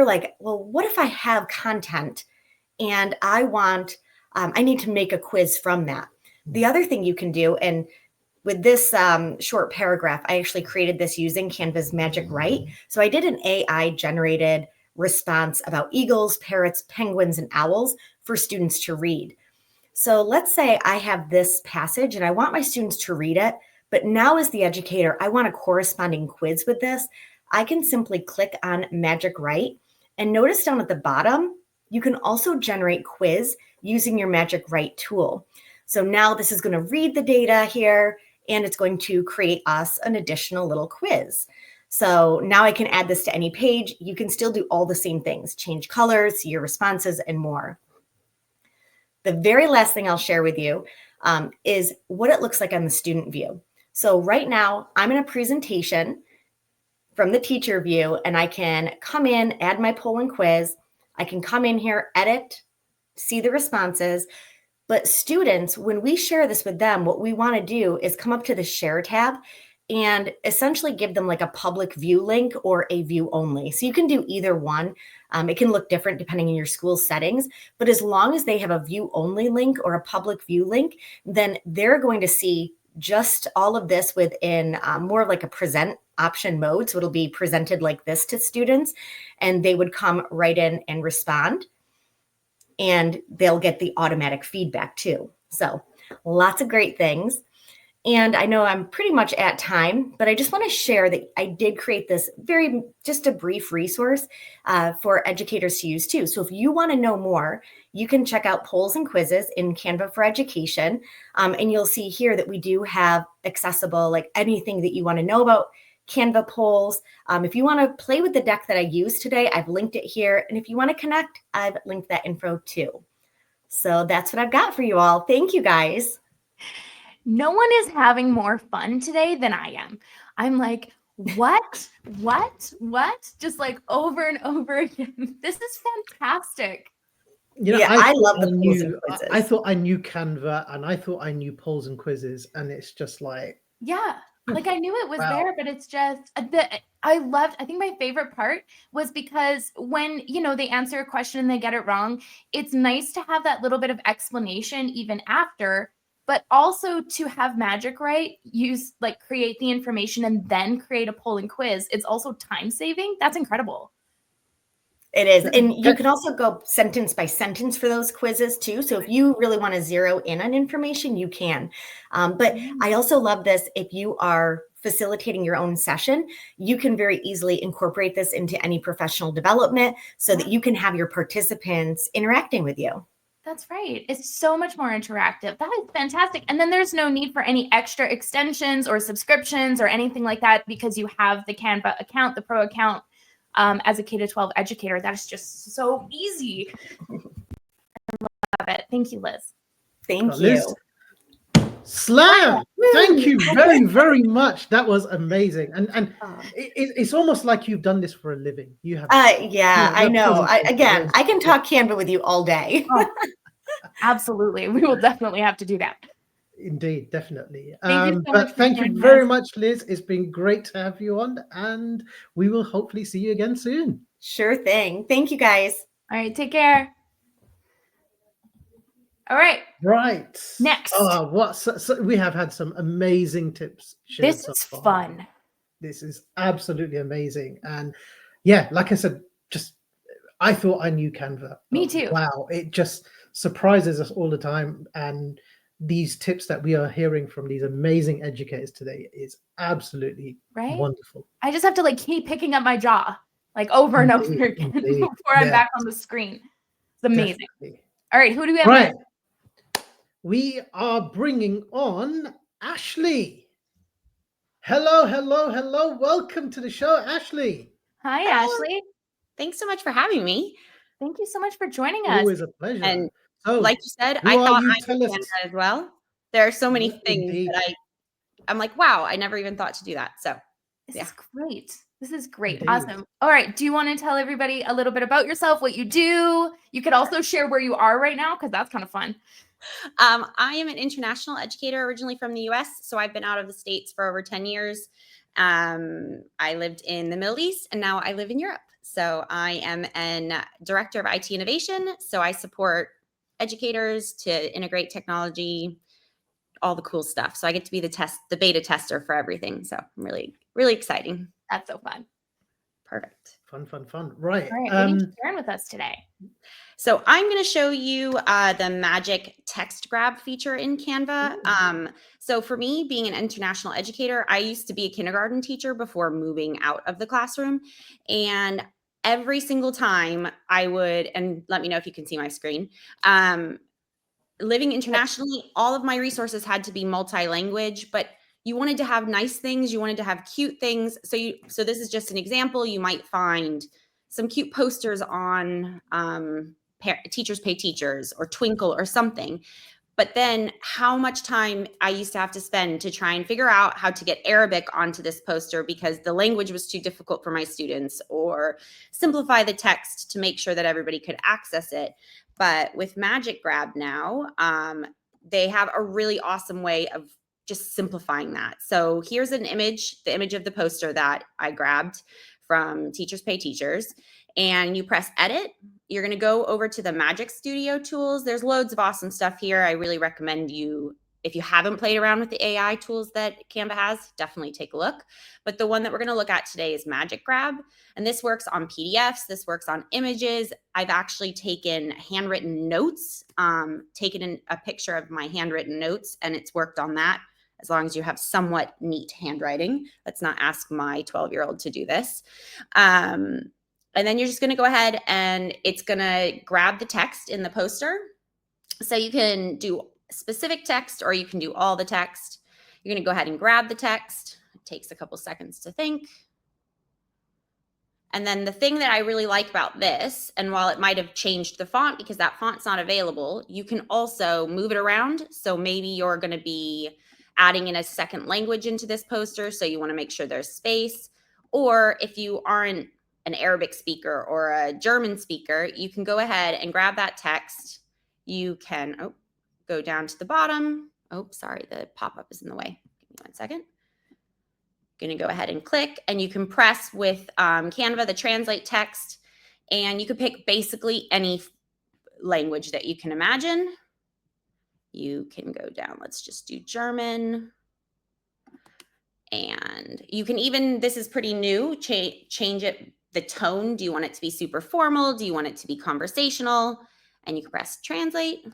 like, well, what if I have content and I need to make a quiz from that? The other thing you can do, and with this short paragraph, I actually created this using Canva's Magic Write. So I did an AI generated response about eagles, parrots, penguins, and owls for students to read. So let's say I have this passage and I want my students to read it, but now as the educator, I want a corresponding quiz with this. I can simply click on Magic Write, and notice down at the bottom, you can also generate quiz using your Magic Write tool. So now this is going to read the data here, and it's going to create us an additional little quiz. So now I can add this to any page. You can still do all the same things, change colors, see your responses, and more. The very last thing I'll share with you is what it looks like on the student view. So right now, I'm in a presentation. from the teacher view, and I can come in, add my poll and quiz. I can come in here, edit, see the responses. But students, when we share this with them, what we want to do is come up to the share tab and essentially give them like a public view link or a view only. So you can do either one. It can look different depending on your school settings, but as long as they have a view only link or a public view link, then they're going to see just all of this within more of like a present option mode. So it'll be presented like this to students, and they would come right in and respond, and they'll get the automatic feedback too. So lots of great things. And I know I'm pretty much at time, but I just want to share that I did create this just a brief resource for educators to use too. So if you want to know more, you can check out polls and quizzes in Canva for Education. And you'll see here that we do have accessible, like anything that you want to know about Canva polls. If you want to play with the deck that I used today, I've linked it here. And if you want to connect, I've linked that info too. So that's what I've got for you all. Thank you guys. No one is having more fun today than I am. I'm like, what? Just like over and over again. This is fantastic. You know, Yeah, I love the polls and quizzes. I thought I knew Canva, and I thought I knew polls and quizzes, and it's just like, yeah, like I knew it was Wow. there, but it's just I think my favorite part was because when, they answer a question and they get it wrong, it's nice to have that little bit of explanation even after, but also to have magic, right? Create the information and then create a poll and quiz. It's also time saving. That's incredible. It is. And you can also go sentence by sentence for those quizzes too. So if you really want to zero in on information, you can. But I also love this. If you are facilitating your own session, you can very easily incorporate this into any professional development so that you can have your participants interacting with you. That's right. It's so much more interactive. That is fantastic. And then there's no need for any extra extensions or subscriptions or anything like that because you have the Canva account, the pro account. As a K-12 educator, that is just so easy. I love it. Thank you, Liz. Thank Liz, you. Slam! Thank you very, very much. That was amazing. And it's almost like you've done this for a living. You have. Yeah, I know. I can talk Canva with you all day. Absolutely. We will definitely have to do that. Indeed, definitely. Thank you very much, Liz. It's been great to have you on, and we will hopefully see you again soon. Sure thing. Thank you, guys. All right, take care. All right. Right. Next. So we have had some amazing tips. This is fun. This is absolutely amazing. And yeah, like I said, I thought I knew Canva. Me too. Wow. It just surprises us all the time. And these tips that we are hearing from these amazing educators today is absolutely wonderful. I just have to keep picking up my jaw over and over again before I'm back on the screen. It's amazing. Definitely. All right, who do we have? Right. We are bringing on Ashley. Hello. Welcome to the show, Ashley. Hi, Hello. Ashley. Thanks so much for having me. Thank you so much for joining us. Always a pleasure. And so, like you said, I thought I knew Canva as well. There are so many things that I'm like, wow, I never even thought to do that. So This is great. This is great. Indeed. Awesome. All right. Do you want to tell everybody a little bit about yourself, what you do? You could also share where you are right now because that's kind of fun. I am an international educator originally from the US. So I've been out of the States for over 10 years. I lived in the Middle East and now I live in Europe. So I am an director of IT innovation. So I support educators to integrate technology, all the cool stuff. So I get to be the beta tester for everything. So I'm really, really exciting. That's so fun. Perfect. All Fun. right. What are you sharing with us today? So I'm going to show you the magic text grab feature in Canva. So for me, being an international educator, I used to be a kindergarten teacher before moving out of the classroom. And every single time I would, and let me know if you can see my screen, living internationally, all of my resources had to be multi-language, but you wanted to have nice things. You wanted to have cute things. So this is just an example. You might find some cute posters on Teachers Pay Teachers or Twinkle or something. But then how much time I used to have to spend to try and figure out how to get Arabic onto this poster because the language was too difficult for my students, or simplify the text to make sure that everybody could access it. But with Magic Grab now, they have a really awesome way of just simplifying that. So here's an image, the image of the poster that I grabbed from Teachers Pay Teachers, and you press edit. You're going to go over to the Magic Studio tools. There's loads of awesome stuff here. I really recommend you, if you haven't played around with the AI tools that Canva has, definitely take a look. But the one that we're going to look at today is Magic Grab. And this works on PDFs. This works on images. I've actually taken handwritten notes, taken a picture of my handwritten notes, and it's worked on that. As long as you have somewhat neat handwriting. Let's not ask my 12-year-old to do this. And then you're just going to go ahead and it's going to grab the text in the poster. So you can do specific text or you can do all the text. You're going to go ahead and grab the text. It takes a couple seconds to think. And then the thing that I really like about this, and while it might have changed the font because that font's not available, you can also move it around. So maybe you're going to be adding in a second language into this poster. So you want to make sure there's space. Or if you aren't an Arabic speaker or a German speaker, you can go ahead and grab that text. You can go down to the bottom. Oh, sorry, the pop-up is in the way. Give me 1 second. Going to go ahead and click, and you can press with Canva the translate text, and you could pick basically any language that you can imagine. You can go down. Let's just do German. And you can even, this is pretty new, change it, the tone. Do you want it to be super formal? Do you want it to be conversational? And you can press translate.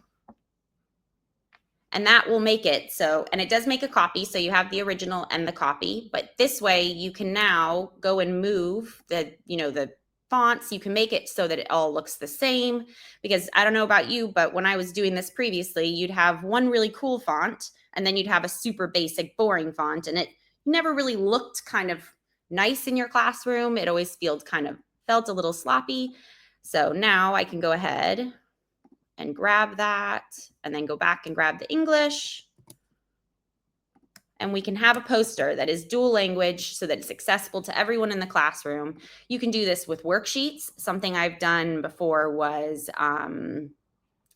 And that will make it so, and it does make a copy. So you have the original and the copy, but this way you can now go and move the fonts. You can make it so that it all looks the same, because I don't know about you, but when I was doing this previously, you'd have one really cool font and then you'd have a super basic, boring font, and it never really looked kind of nice in your classroom. It always felt a little sloppy. So now I can go ahead and grab that and then go back and grab the English. And we can have a poster that is dual language so that it's accessible to everyone in the classroom. You can do this with worksheets. Something I've done before was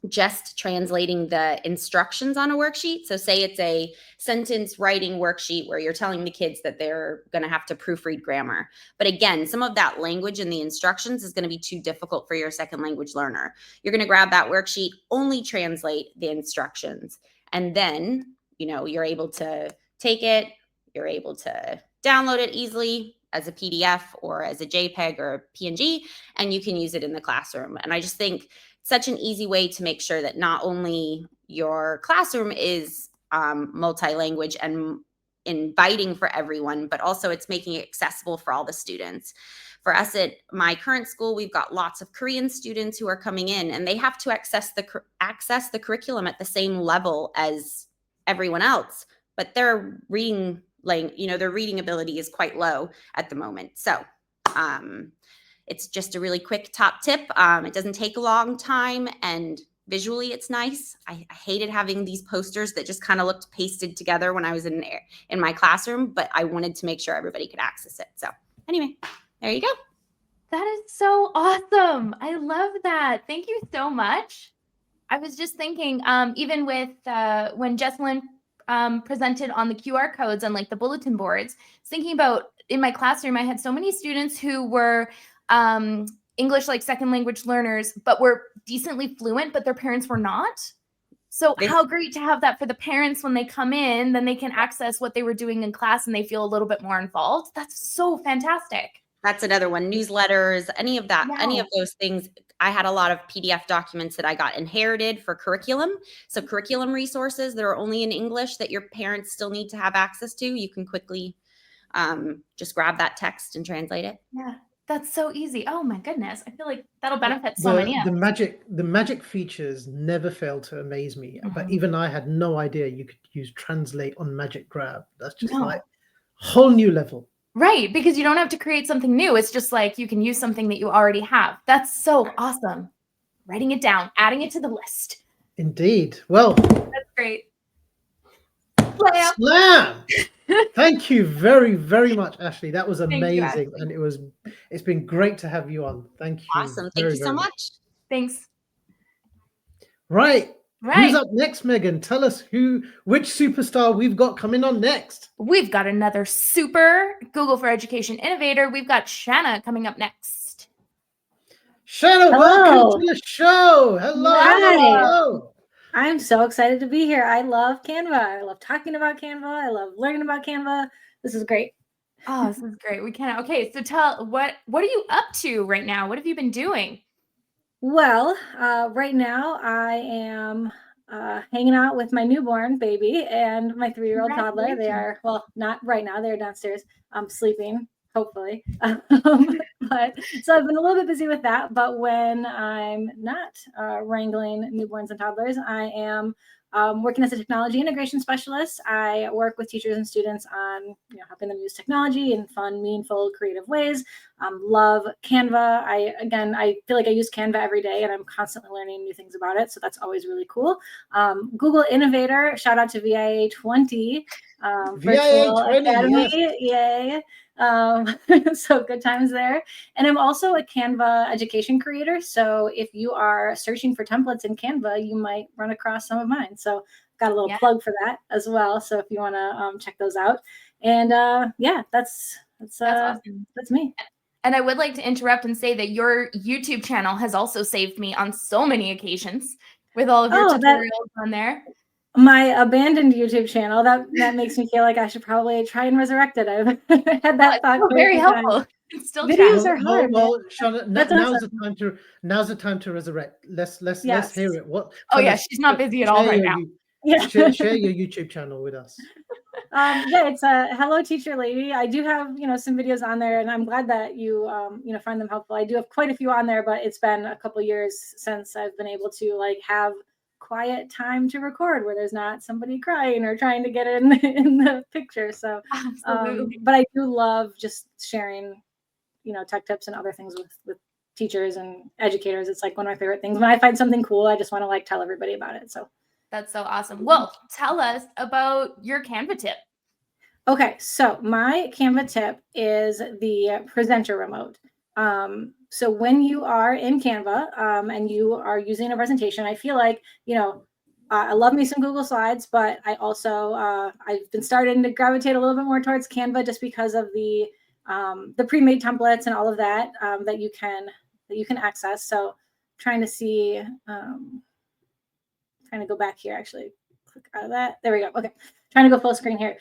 just translating the instructions on a worksheet. So say it's a sentence writing worksheet where you're telling the kids that they're going to have to proofread grammar. But again, some of that language in the instructions is going to be too difficult for your second language learner. You're going to grab that worksheet, only translate the instructions, and then, you're able to take it, you're able to download it easily as a PDF or as a JPEG or a PNG, and you can use it in the classroom. And I just think such an easy way to make sure that not only your classroom is multi-language and inviting for everyone, but also it's making it accessible for all the students. For us at my current school, we've got lots of Korean students who are coming in, and they have to access the curriculum at the same level as everyone else, but their reading ability is quite low at the moment. So it's just a really quick top tip. It doesn't take a long time, and visually it's nice. I hated having these posters that just kind of looked pasted together when I was in my classroom, but I wanted to make sure everybody could access it. So anyway, there you go. That is so awesome. I love that. Thank you so much. I was just thinking, even with when Jesselyn presented on the QR codes and like the bulletin boards, thinking about in my classroom, I had so many students who were English like second language learners, but were decently fluent, but their parents were not. So how great to have that for the parents when they come in, then they can access what they were doing in class and they feel a little bit more involved. That's so fantastic. That's another one. Newsletters, any of that, any of those things. I had a lot of PDF documents that I got inherited for curriculum. So curriculum resources that are only in English that your parents still need to have access to, you can quickly just grab that text and translate it. Yeah. That's so easy. Oh my goodness. I feel like that'll benefit so many. The magic features never fail to amaze me. But even I had no idea you could use translate on Magic Grab. That's just like a whole new level. Right. Because you don't have to create something new. It's just like you can use something that you already have. That's so awesome. Writing it down, adding it to the list. Indeed. Well, great. Slam. Slam. Thank you very, very much, Ashley. That was Thank you, amazing, Ashley. and it's been great to have you on. Thank you. Awesome. Thank very, you so very much. Thanks. Right. Right. Who's up next, Megan? Tell us which superstar we've got coming on next. We've got another super Google for Education innovator. We've got Shanna coming up next. Shanna, Hello. welcome to the show. Hello, Hi. hello. I'm so excited to be here. I love Canva. I love talking about Canva. I love learning about Canva. This is great. Oh, this is great. We can. Okay, so tell what are you up to right now? What have you been doing? Well, right now I am hanging out with my newborn baby and my 3-year-old toddler. They are, well, not right now. They're downstairs sleeping, hopefully. But so I've been a little bit busy with that. But when I'm not wrangling newborns and toddlers, I am working as a technology integration specialist. I work with teachers and students on helping them use technology in fun, meaningful, creative ways. Love Canva. I feel like I use Canva every day and I'm constantly learning new things about it. So that's always really cool. Google Innovator, shout out to VIA 20. Virtual 20, Academy, yay. So good times there. And I'm also a Canva education creator. So if you are searching for templates in Canva, you might run across some of mine. So got a little plug for that as well. So if you want to check those out. And that's awesome. That's me. And I would like to interrupt and say that your YouTube channel has also saved me on so many occasions with all of your tutorials on there. My abandoned YouTube channel, that makes me feel like I should probably try and resurrect it. I've had that thought. Very helpful. It's still videos are hard. Well, Shauna, now's awesome. the time to resurrect. Let's hear it. She's not busy at all right now. Share your YouTube channel with us. It's a Hello Teacher Lady. I do have some videos on there, and I'm glad that you find them helpful. I do have quite a few on there, but it's been a couple years since I've been able to have quiet time to record where there's not somebody crying or trying to get in the picture. So but I do love just sharing tech tips and other things with teachers and educators. It's like one of my favorite things. When I find something cool, I just want to tell everybody about it. So that's so awesome. Well, tell us about your Canva tip. Okay, so my Canva tip is the presenter remote. So when you are in Canva and you are using a presentation, I feel like, I love me some Google Slides, but I also, I've been starting to gravitate a little bit more towards Canva just because of the pre-made templates and all of that that you can access. So trying to see, trying to go back here, actually click out of that. There we go. Okay. Trying to go full screen here.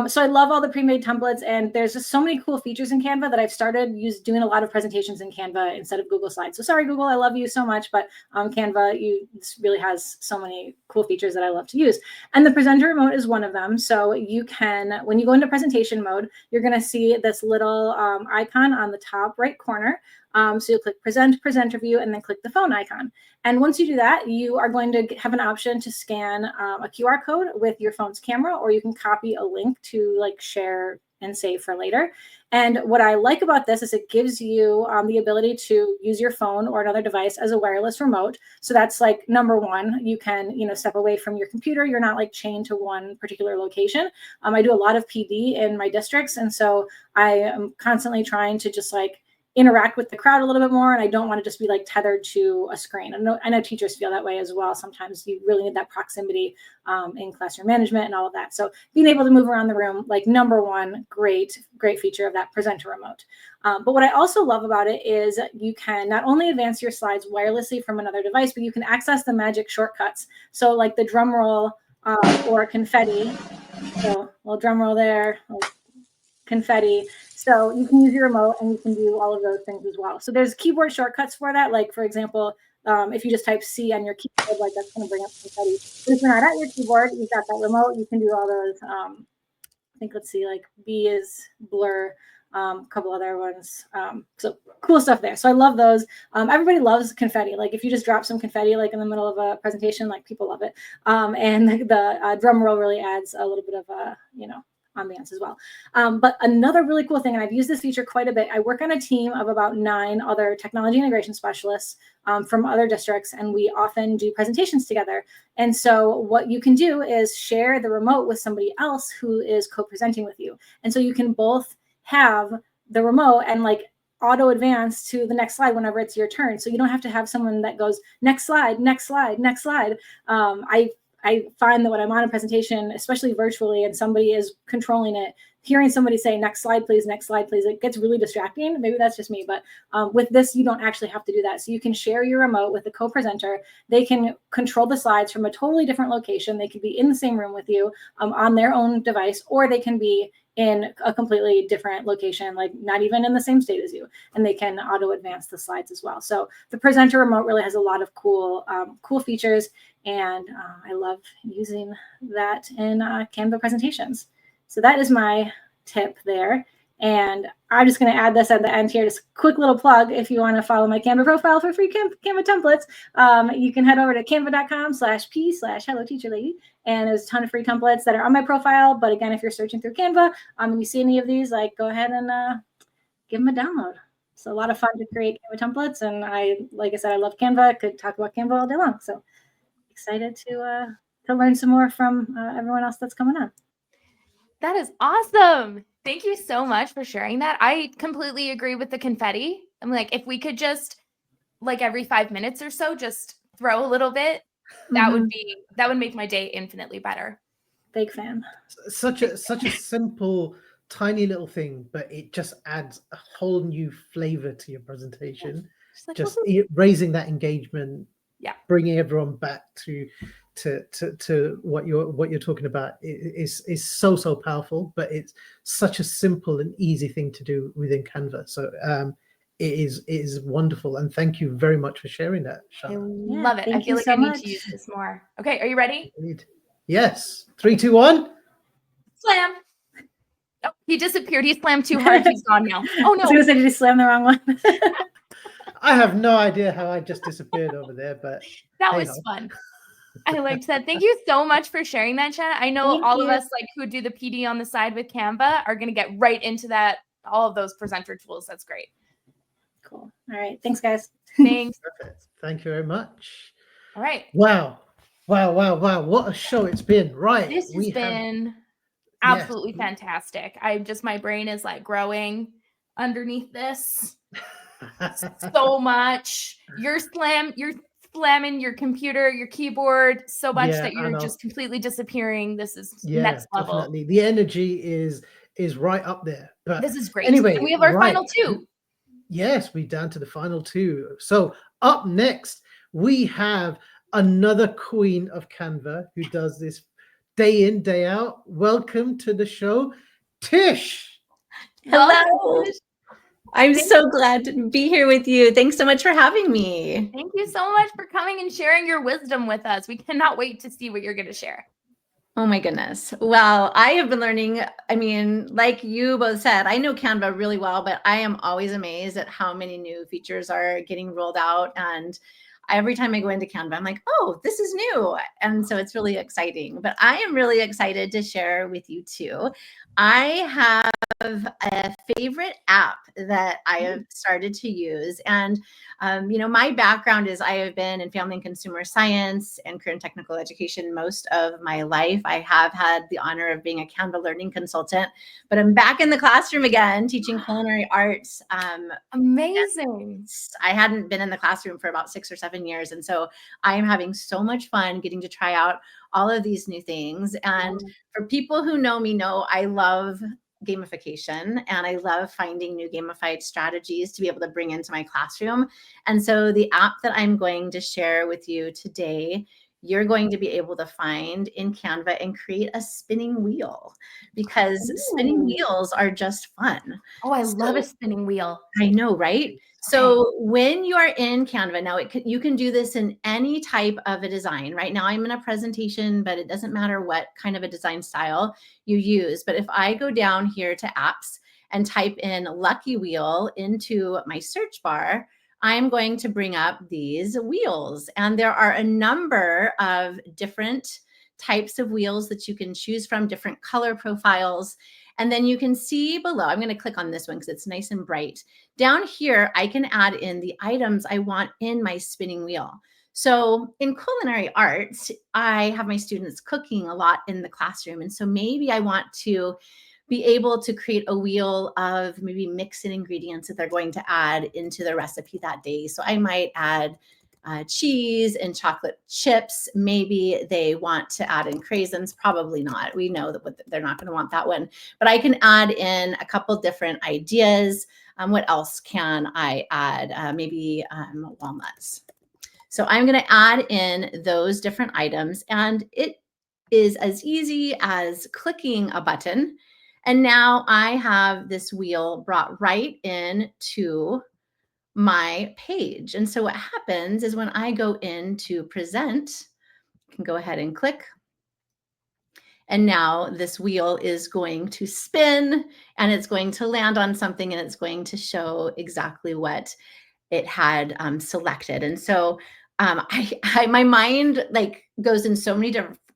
So I love all the pre-made templates, and there's just so many cool features in Canva that I've started doing a lot of presentations in Canva instead of Google Slides. So sorry, Google, I love you so much, but Canva, this really has so many cool features that I love to use. And the presenter remote is one of them. So you can, when you go into presentation mode, you're going to see this little icon on the top right corner. So you'll click presenter view, and then click the phone icon. And once you do that, you are going to have an option to scan a QR code with your phone's camera, or you can copy a link to share and save for later. And what I like about this is it gives you the ability to use your phone or another device as a wireless remote. So that's number one, you can, step away from your computer. You're not chained to one particular location. I do a lot of PD in my districts. And so I am constantly trying to just interact with the crowd a little bit more, and I don't want to just be tethered to a screen. I know teachers feel that way as well. Sometimes you really need that proximity in classroom management and all of that. So being able to move around the room, number one, great feature of that presenter remote. But what I also love about it is you can not only advance your slides wirelessly from another device, but you can access the magic shortcuts. So the drum roll or confetti. So a little drum roll there, confetti. So you can use your remote and you can do all of those things as well. So there's keyboard shortcuts for that. For example, if you just type C on your keyboard, that's going to bring up confetti. But if you're not at your keyboard, you've got that remote, you can do all those. I think, let's see, B is blur, a couple other ones. So cool stuff there. So I love those. Everybody loves confetti. If you just drop some confetti in the middle of a presentation, people love it. And the drum roll really adds a little bit of ambiance as well. But another really cool thing, and I've used this feature quite a bit, I work on a team of about 9 other technology integration specialists from other districts, and we often do presentations together. And so what you can do is share the remote with somebody else who is co-presenting with you. And so you can both have the remote and like auto advance to the next slide whenever it's your turn. So you don't have to have someone that goes next slide, next slide, next slide. I find that when I'm on a presentation, especially virtually, and somebody is controlling it, hearing somebody say next slide, please, it gets really distracting. Maybe that's just me, but with this, you don't actually have to do that. So you can share your remote with the co-presenter. They can control the slides from a totally different location. They could be in the same room with you on their own device, or they can be in a completely different location, like not even in the same state as you, and they can auto advance the slides as well. So the presenter remote really has a lot of cool features, and I love using that in Canva presentations. So that is my tip there. And I'm just going to add this at the end here, just a quick little plug. If you want to follow my Canva profile for free Canva templates, you can head over to canva.com/p/helloteacherlady. And there's a ton of free templates that are on my profile. But again, if you're searching through Canva and you see any of these, like go ahead and give them a download. It's a lot of fun to create Canva templates. And like I said, I love Canva. I could talk about Canva all day long. So excited to learn some more from everyone else that's coming on. That is awesome. Thank you so much for sharing that. I completely agree with the confetti. I'm like, if we could just like every 5 minutes or so, just throw a little bit, that would make my day infinitely better. Big fan. Such a simple, tiny little thing, but it just adds a whole new flavor to your presentation. Like, just raising that engagement, bringing everyone back to what you're talking about is so powerful, but it's such a simple and easy thing to do within Canva. So it is wonderful, and thank you very much for sharing that, I Shana. love it. I feel like I need to use this more. Okay, are you ready? Yes. 3, 2, 1. Slam. Oh, he disappeared. He slammed too hard. He's gone now. Oh no! I was gonna say, did you slam the wrong one? I have no idea how I just disappeared over there, but that was fun. I liked that. Thank you so much for sharing that, Shanna. I know all of us like who do the PD on the side with Canva are going to get right into that, all of those presenter tools. That's great. Cool. All right. Thanks, guys. Thanks. Perfect. Thank you very much. All right. Wow. What a show it's been. Right. This has been absolutely fantastic. My brain is like growing underneath this so much. You're slamming your computer, your keyboard so much that you're just completely disappearing. This is next level. Definitely. The energy is right up there. But this is great. Anyway, and we have our final 2. Yes, we're down to the final 2. So up next, we have another queen of Canva who does this day in, day out. Welcome to the show, Tish. Hello. I'm so glad to be here with you. Thanks so much for having me. Thank you so much for coming and sharing your wisdom with us. We cannot wait to see what you're going to share. Oh my goodness. Well, I have been learning, I mean, like you both said, I know Canva really well, but I am always amazed at how many new features are getting rolled out. And every time I go into Canva, I'm like, oh, this is new. And so it's really exciting. But I am really excited to share with you too. I have a favorite app that I have started to use. And, my background is I have been in family and consumer science and career and technical education most of my life. I have had the honor of being a Canva learning consultant, but I'm back in the classroom again, teaching culinary arts. Amazing. I hadn't been in the classroom for about 6 or 7 years. And so I am having so much fun getting to try out all of these new things. And for people who know me know I love gamification and I love finding new gamified strategies to be able to bring into my classroom. And so the app that I'm going to share with you today, you're going to be able to find in Canva and create a spinning wheel, because spinning wheels are just fun. Oh, I love a spinning wheel. I know, right? So when you are in Canva, now you can do this in any type of a design. Right now I'm in a presentation, but it doesn't matter what kind of a design style you use. But if I go down here to apps and type in Lucky Wheel into my search bar, I'm going to bring up these wheels. And there are a number of different types of wheels that you can choose from, different color profiles. And then you can see below, I'm going to click on this one because it's nice and bright. Down here, I can add in the items I want in my spinning wheel. So in culinary arts, I have my students cooking a lot in the classroom. And so maybe I want to be able to create a wheel of maybe mixing ingredients that they're going to add into the recipe that day. So I might add cheese and chocolate chips. Maybe they want to add in craisins. Probably not. We know that they're not going to want that one. But I can add in a couple different ideas. What else can I add? Maybe walnuts. So I'm going to add in those different items, and it is as easy as clicking a button. And now I have this wheel brought right into my page. And so what happens is when I go into present, I can go ahead and click. And now this wheel is going to spin, and it's going to land on something, and it's going to show exactly what it had selected. And so my mind like goes in so many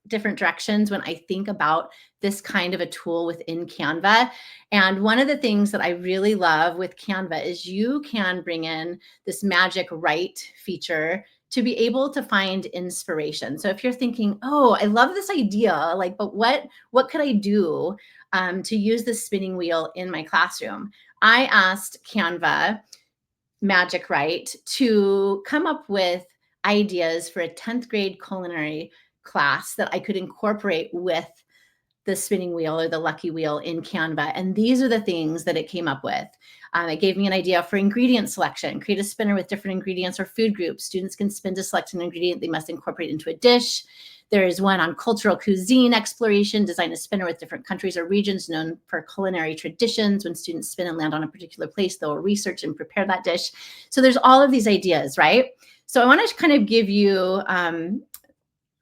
different directions when I think about this kind of a tool within Canva. And one of the things that I really love with Canva is you can bring in this magic write feature to be able to find inspiration. So if you're thinking, oh, I love this idea, like, but what could I do to use the spinning wheel in my classroom? I asked Canva Magic Write to come up with ideas for a 10th grade culinary class that I could incorporate with the spinning wheel or the lucky wheel in Canva. And these are the things that it came up with. It gave me an idea for ingredient selection. Create a spinner with different ingredients or food groups. Students can spin to select an ingredient they must incorporate into a dish. There is one on cultural cuisine exploration. Design a spinner with different countries or regions known for culinary traditions. When students spin and land on a particular place, they'll research and prepare that dish. So there's all of these ideas, right? So I want to kind of give you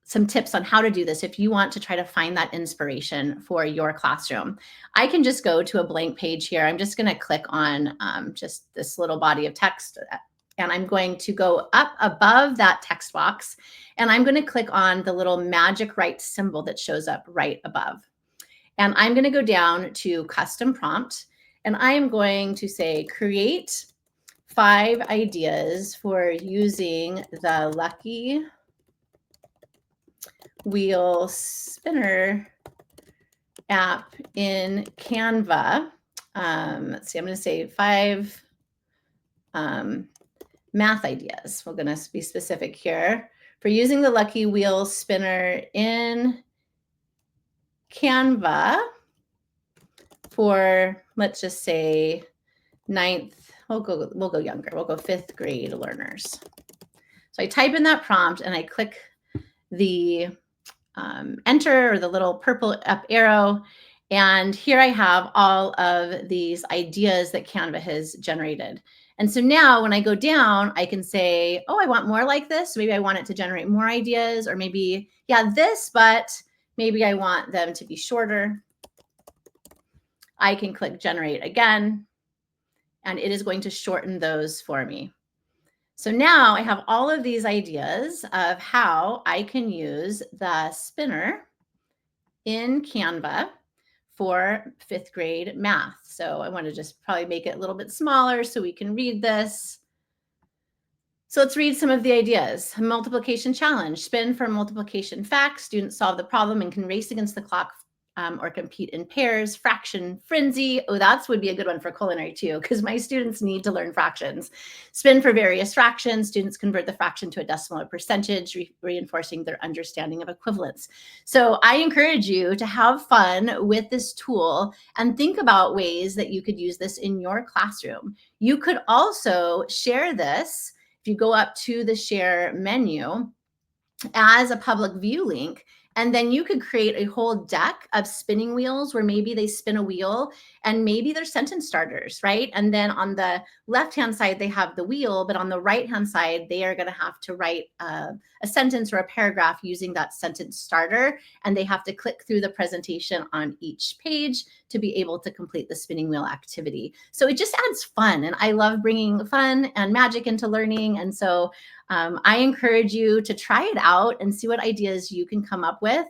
some tips on how to do this if you want to try to find that inspiration for your classroom. I can just go to a blank page here. I'm just going to click on just this little body of text, and I'm going to go up above that text box, and I'm going to click on the little magic write symbol that shows up right above. And I'm going to go down to custom prompt, and I'm going to say create 5 ideas for using the lucky wheel spinner app in Canva. Let's see, I'm going to say 5 math ideas. We're going to be specific here for using the lucky wheel spinner in Canva for, let's just say 9th. We'll go younger. We'll go 5th grade learners. So I type in that prompt and I click the enter or the little purple up arrow. And here I have all of these ideas that Canva has generated. And so now when I go down, I can say, oh, I want more like this. So maybe I want it to generate more ideas, or maybe, yeah, this, but maybe I want them to be shorter. I can click generate again, and it is going to shorten those for me. So now I have all of these ideas of how I can use the spinner in Canva for 5th grade math. So I want to just probably make it a little bit smaller so we can read this. So let's read some of the ideas. A multiplication challenge. Spin for multiplication facts. Students solve the problem and can race against the clock or compete in pairs. Fraction frenzy. Oh, that would be a good one for culinary too, because my students need to learn fractions. Spin for various fractions. Students convert the fraction to a decimal or percentage, reinforcing their understanding of equivalence. So I encourage you to have fun with this tool and think about ways that you could use this in your classroom. You could also share this if you go up to the share menu as a public view link. And then you could create a whole deck of spinning wheels where maybe they spin a wheel and maybe they're sentence starters, right? And then on the left-hand side, they have the wheel, but on the right-hand side, they are going to have to write a sentence or a paragraph using that sentence starter. And they have to click through the presentation on each page to be able to complete the spinning wheel activity. So it just adds fun. And I love bringing fun and magic into learning. And so I encourage you to try it out and see what ideas you can come up with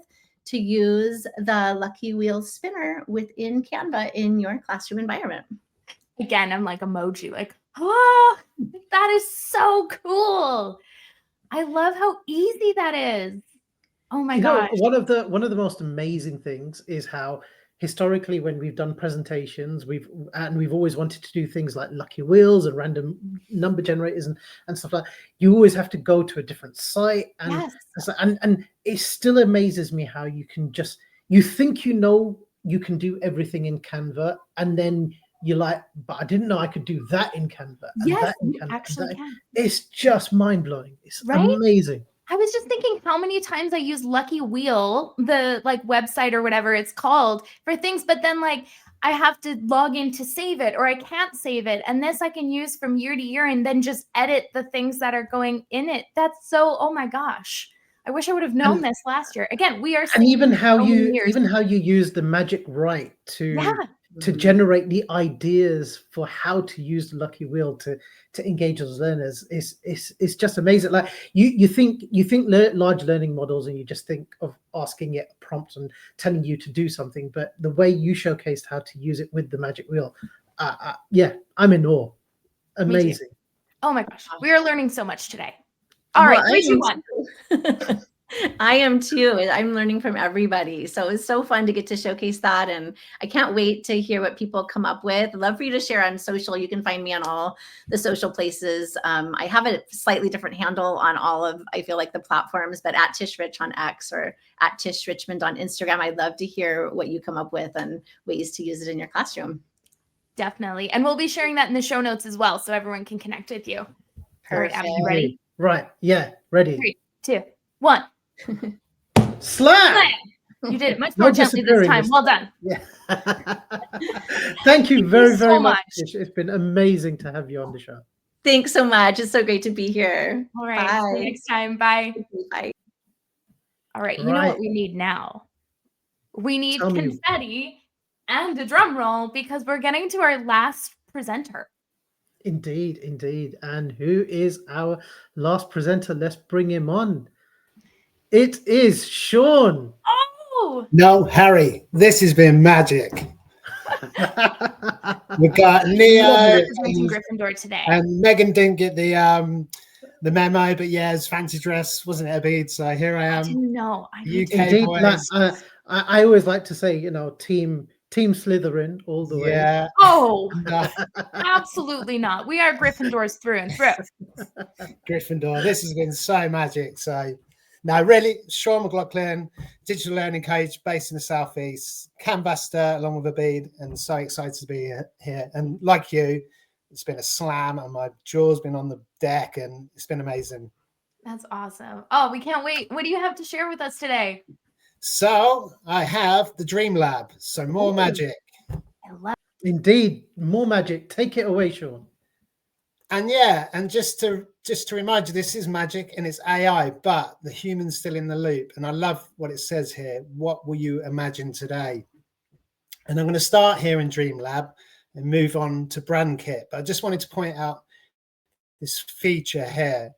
to use the Lucky Wheel spinner within Canva in your classroom environment. Again, I'm like emoji, like, oh, that is so cool. I love how easy that is. Oh my gosh. One of the most amazing things is how historically, when we've done presentations, we've always wanted to do things like lucky wheels and random number generators and stuff like that. You always have to go to a different site, and Yes. and it still amazes me how you can just, you think you know you can do everything in Canva, and then you're like, but I didn't know I could do that in Canva. And Yes, that in you Canva, actually can. It's just mind blowing. It's Right? amazing. I was just thinking how many times I use Lucky Wheel, the like website or whatever it's called, for things, but then like I have to log in to save it, or I can't save it. And this I can use from year to year and then just edit the things that are going in it. That's so, oh my gosh. I wish I would have known this last year. Again, we are, And even how so many you years. use the magic right Yeah. to generate the ideas for how to use the lucky wheel to engage those learners is just amazing. Like you think large learning models, and you just think of asking it a prompt and telling you to do something, but the way you showcased how to use it with the magic wheel, yeah, I'm in awe. Amazing. Oh my gosh, we are learning so much today. All right, 3, 2, 1. I am too. I'm learning from everybody. So it's so fun to get to showcase that. And I can't wait to hear what people come up with. I'd love for you to share on social. You can find me on all the social places. I have a slightly different handle on all of, I feel like, the platforms, but at Tish Rich on X or at Tish Richmond on Instagram. I'd love to hear what you come up with and ways to use it in your classroom. Definitely. And we'll be sharing that in the show notes as well, so everyone can connect with you. All right, Abby, you ready? Right. Yeah. Ready. 3, 2, 1. Slam! You did it much more gently this time. Well done. Yeah. Thank you very, so very much. much. It's been amazing to have you on the show. Thanks so much. It's so great to be here. All right. Bye. See you next time. Bye. Bye. All right. You know what we need now? We need confetti and a drum roll, because we're getting to our last presenter. Indeed, indeed. And who is our last presenter? Let's bring him on. It is Sean. Oh! No, Harry, this has been magic. We've got Leo representing Gryffindor today. And Megan didn't get the memo, but yeah, it's fancy dress, wasn't it, Abid? So here I am. I didn't know. Indeed, boys. I always like to say, team Slytherin all the way. Yeah. Oh, absolutely not. We are Gryffindors through and through. Gryffindor. This has been so magic. So, no, really, Sean McLaughlin, digital learning coach based in the Southeast, Canvastor along with Abid, and so excited to be here. And like you, it's been a slam, and my jaw's been on the deck, and it's been amazing. That's awesome. Oh, we can't wait. What do you have to share with us today? So I have the Dream Lab. So more magic. Indeed, more magic. Take it away, Sean. And yeah, and just to remind you, this is magic and it's AI, but the human's still in the loop. And I love what it says here. What will you imagine today? And I'm going to start here in Dream Lab and move on to Brand Kit. But I just wanted to point out this feature here,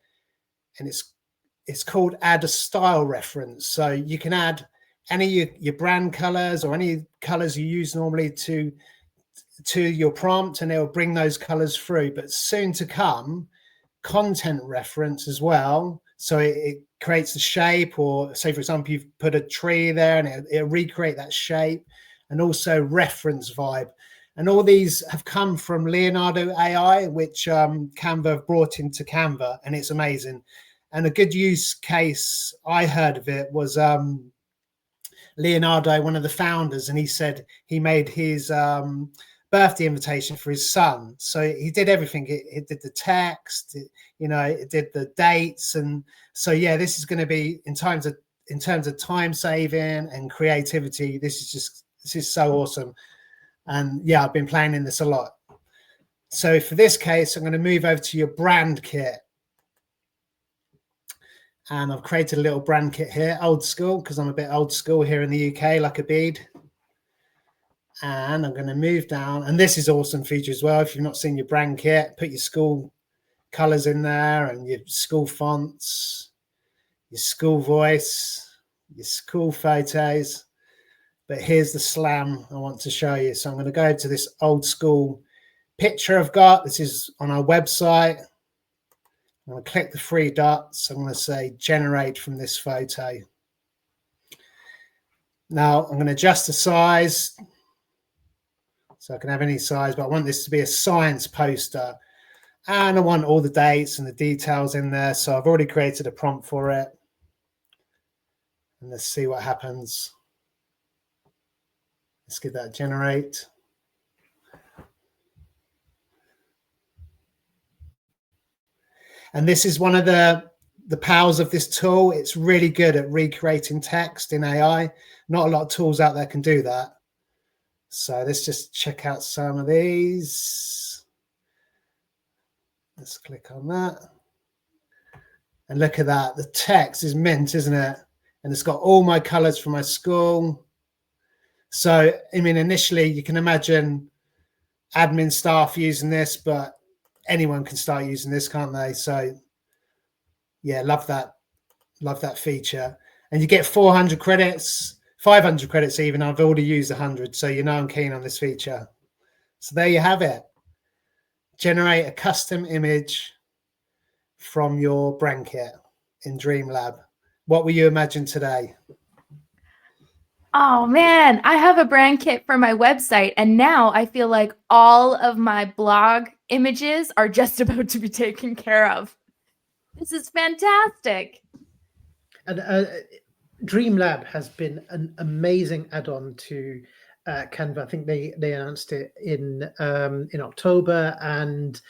and it's called Add a Style Reference. So you can add any of your brand colors or any colors you use normally to your prompt, and it will bring those colors through. But soon to come, content reference as well. So it creates the shape, or say, for example, you've put a tree there and it'll recreate that shape, and also reference vibe. And all these have come from Leonardo AI, which Canva have brought into Canva, and it's amazing. And a good use case I heard of it was Leonardo, one of the founders, and he said he made his birthday invitation for his son. So he did everything. It did the text, it did the dates. And so, yeah, this is going to be in terms of time saving and creativity. This is so awesome. And yeah, I've been playing in this a lot. So for this case, I'm going to move over to your brand kit. And I've created a little brand kit here, old school, because I'm a bit old school here in the UK, like a bead. And I'm going to move down. And this is awesome feature as well. If you've not seen your brand kit, put your school colors in there and your school fonts, your school voice. your school photos. But here's the slam I want to show you. So I'm going to go to this old school picture I've got. This is on our website. I'm going to click the three dots. I'm going to say generate from this photo. Now I'm going to adjust the size. So I can have any size, but I want this to be a science poster. And I want all the dates and the details in there. So I've already created a prompt for it. And let's see what happens. Let's give that a generate. And this is one of the powers of this tool. It's really good at recreating text in AI. Not a lot of tools out there can do that. So let's just check out some of these. Let's click on that. And look at that. The text is mint, isn't it? And it's got all my colors from my school. So, I mean, initially you can imagine admin staff using this, but anyone can start using this, can't they? So yeah, love that feature. And you get 400 credits, 500 credits even. I've already used 100, so you know I'm keen on this feature. So there you have it. Generate a custom image from your brand kit in Dreamlab. What will you imagine today? Oh man, I have a brand kit for my website, and now I feel like all of my blog images are just about to be taken care of. This is fantastic. And Dreamlab has been an amazing add-on to Canva. I think they announced it in October, and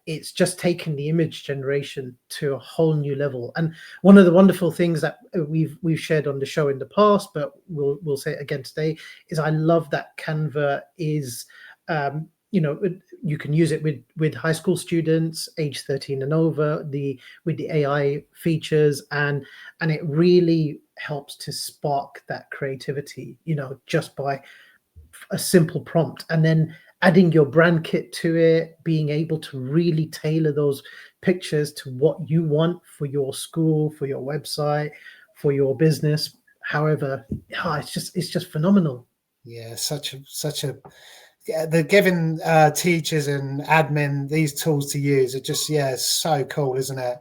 it's just taken the image generation to a whole new level. And one of the wonderful things that we've shared on the show in the past, but we'll say it again today, is I love that Canva is, you can use it with high school students, age 13 and over, with the AI features, and it really helps to spark that creativity, just by a simple prompt, and then adding your brand kit to it, being able to really tailor those pictures to what you want for your school, for your website, for your business. However, it's just phenomenal. Yeah, such a they're giving teachers and admin these tools to use. It just, it's so cool, isn't it?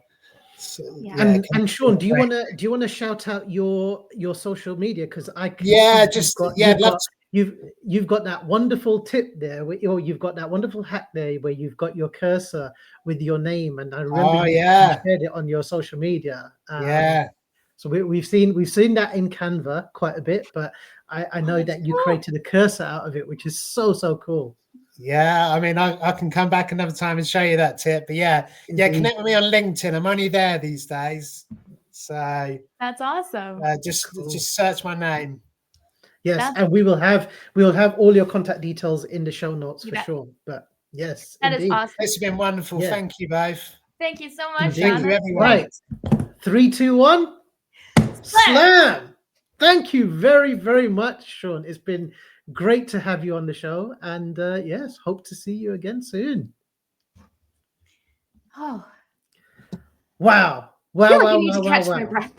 So, Yeah. And Sean, do you want to shout out your social media? Because I can you've got that wonderful tip there, or you've got that wonderful hack there where you've got your cursor with your name, and I remember you shared it on your social media. So we've seen that in Canva quite a bit, but I know that you created a cursor out of it, which is so cool. Yeah, I mean, I can come back another time and show you that tip. But connect with me on LinkedIn. I'm only there these days, so that's awesome. Just search my name. Yes, and we will have all your contact details in the show notes for sure. But yes, that is awesome. It's been wonderful. Yeah. Thank you both. Thank you so much. Thank you, everyone. Right, 3, 2, 1, slam! Thank you very, very much, Sean. It's been great to have you on the show, and yes, hope to see you again soon. Oh, wow! I feel like I need to catch my breath.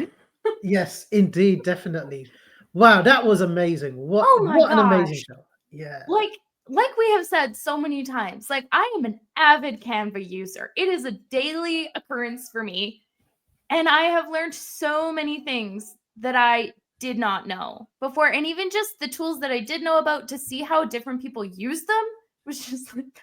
Yes, indeed, definitely. Wow, that was amazing. What an amazing show. Yeah. Like we have said so many times, like I am an avid Canva user. It is a daily occurrence for me. And I have learned so many things that I did not know before. And even just the tools that I did know about, to see how different people use them was just like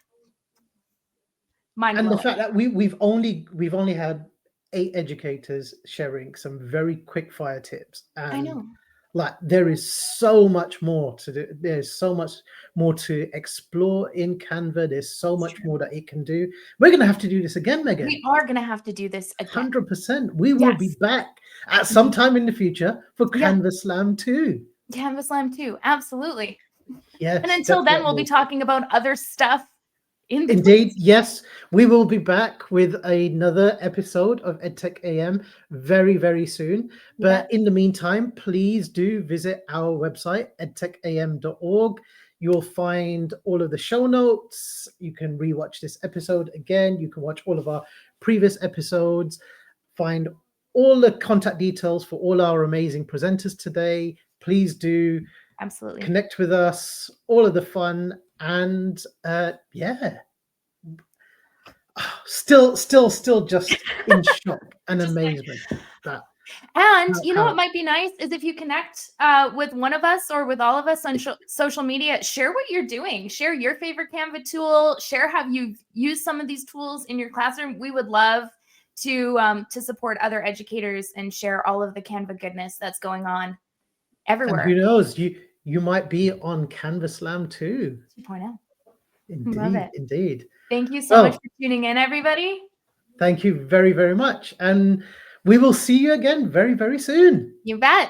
mind-blowing. And the fact that we've only had 8 educators sharing some very quick fire tips. And I know. Like there is so much more to do. There's so much more to explore in Canva. There's so much more that it can do. We're going to have to do this again, Megan. We are going to have to do this again. 100%. We will be back at some time in the future for Canva Slam 2. Canva Slam 2, absolutely. Yes. And until then, we'll be talking about other stuff. Indeed, yes. We will be back with another episode of EdTech AM very, very soon. But in the meantime, please do visit our website, edtecham.org. You'll find all of the show notes. You can rewatch this episode again. You can watch all of our previous episodes, find all the contact details for all our amazing presenters today. Please do Absolutely. connect with us, all of the fun, and yeah. Still just in shock and amazement. That And you know how- what might be nice is if you connect with one of us or with all of us on social media, share what you're doing. Share your favorite Canva tool. Share how you've used some of these tools in your classroom. We would love to support other educators and share all of the Canva goodness that's going on everywhere. and who knows, you might be on Canva Slam too. 2.0. Indeed, Love it. indeed. Thank you so much for tuning in, everybody. Thank you very, very much. And we will see you again very, very soon. You bet.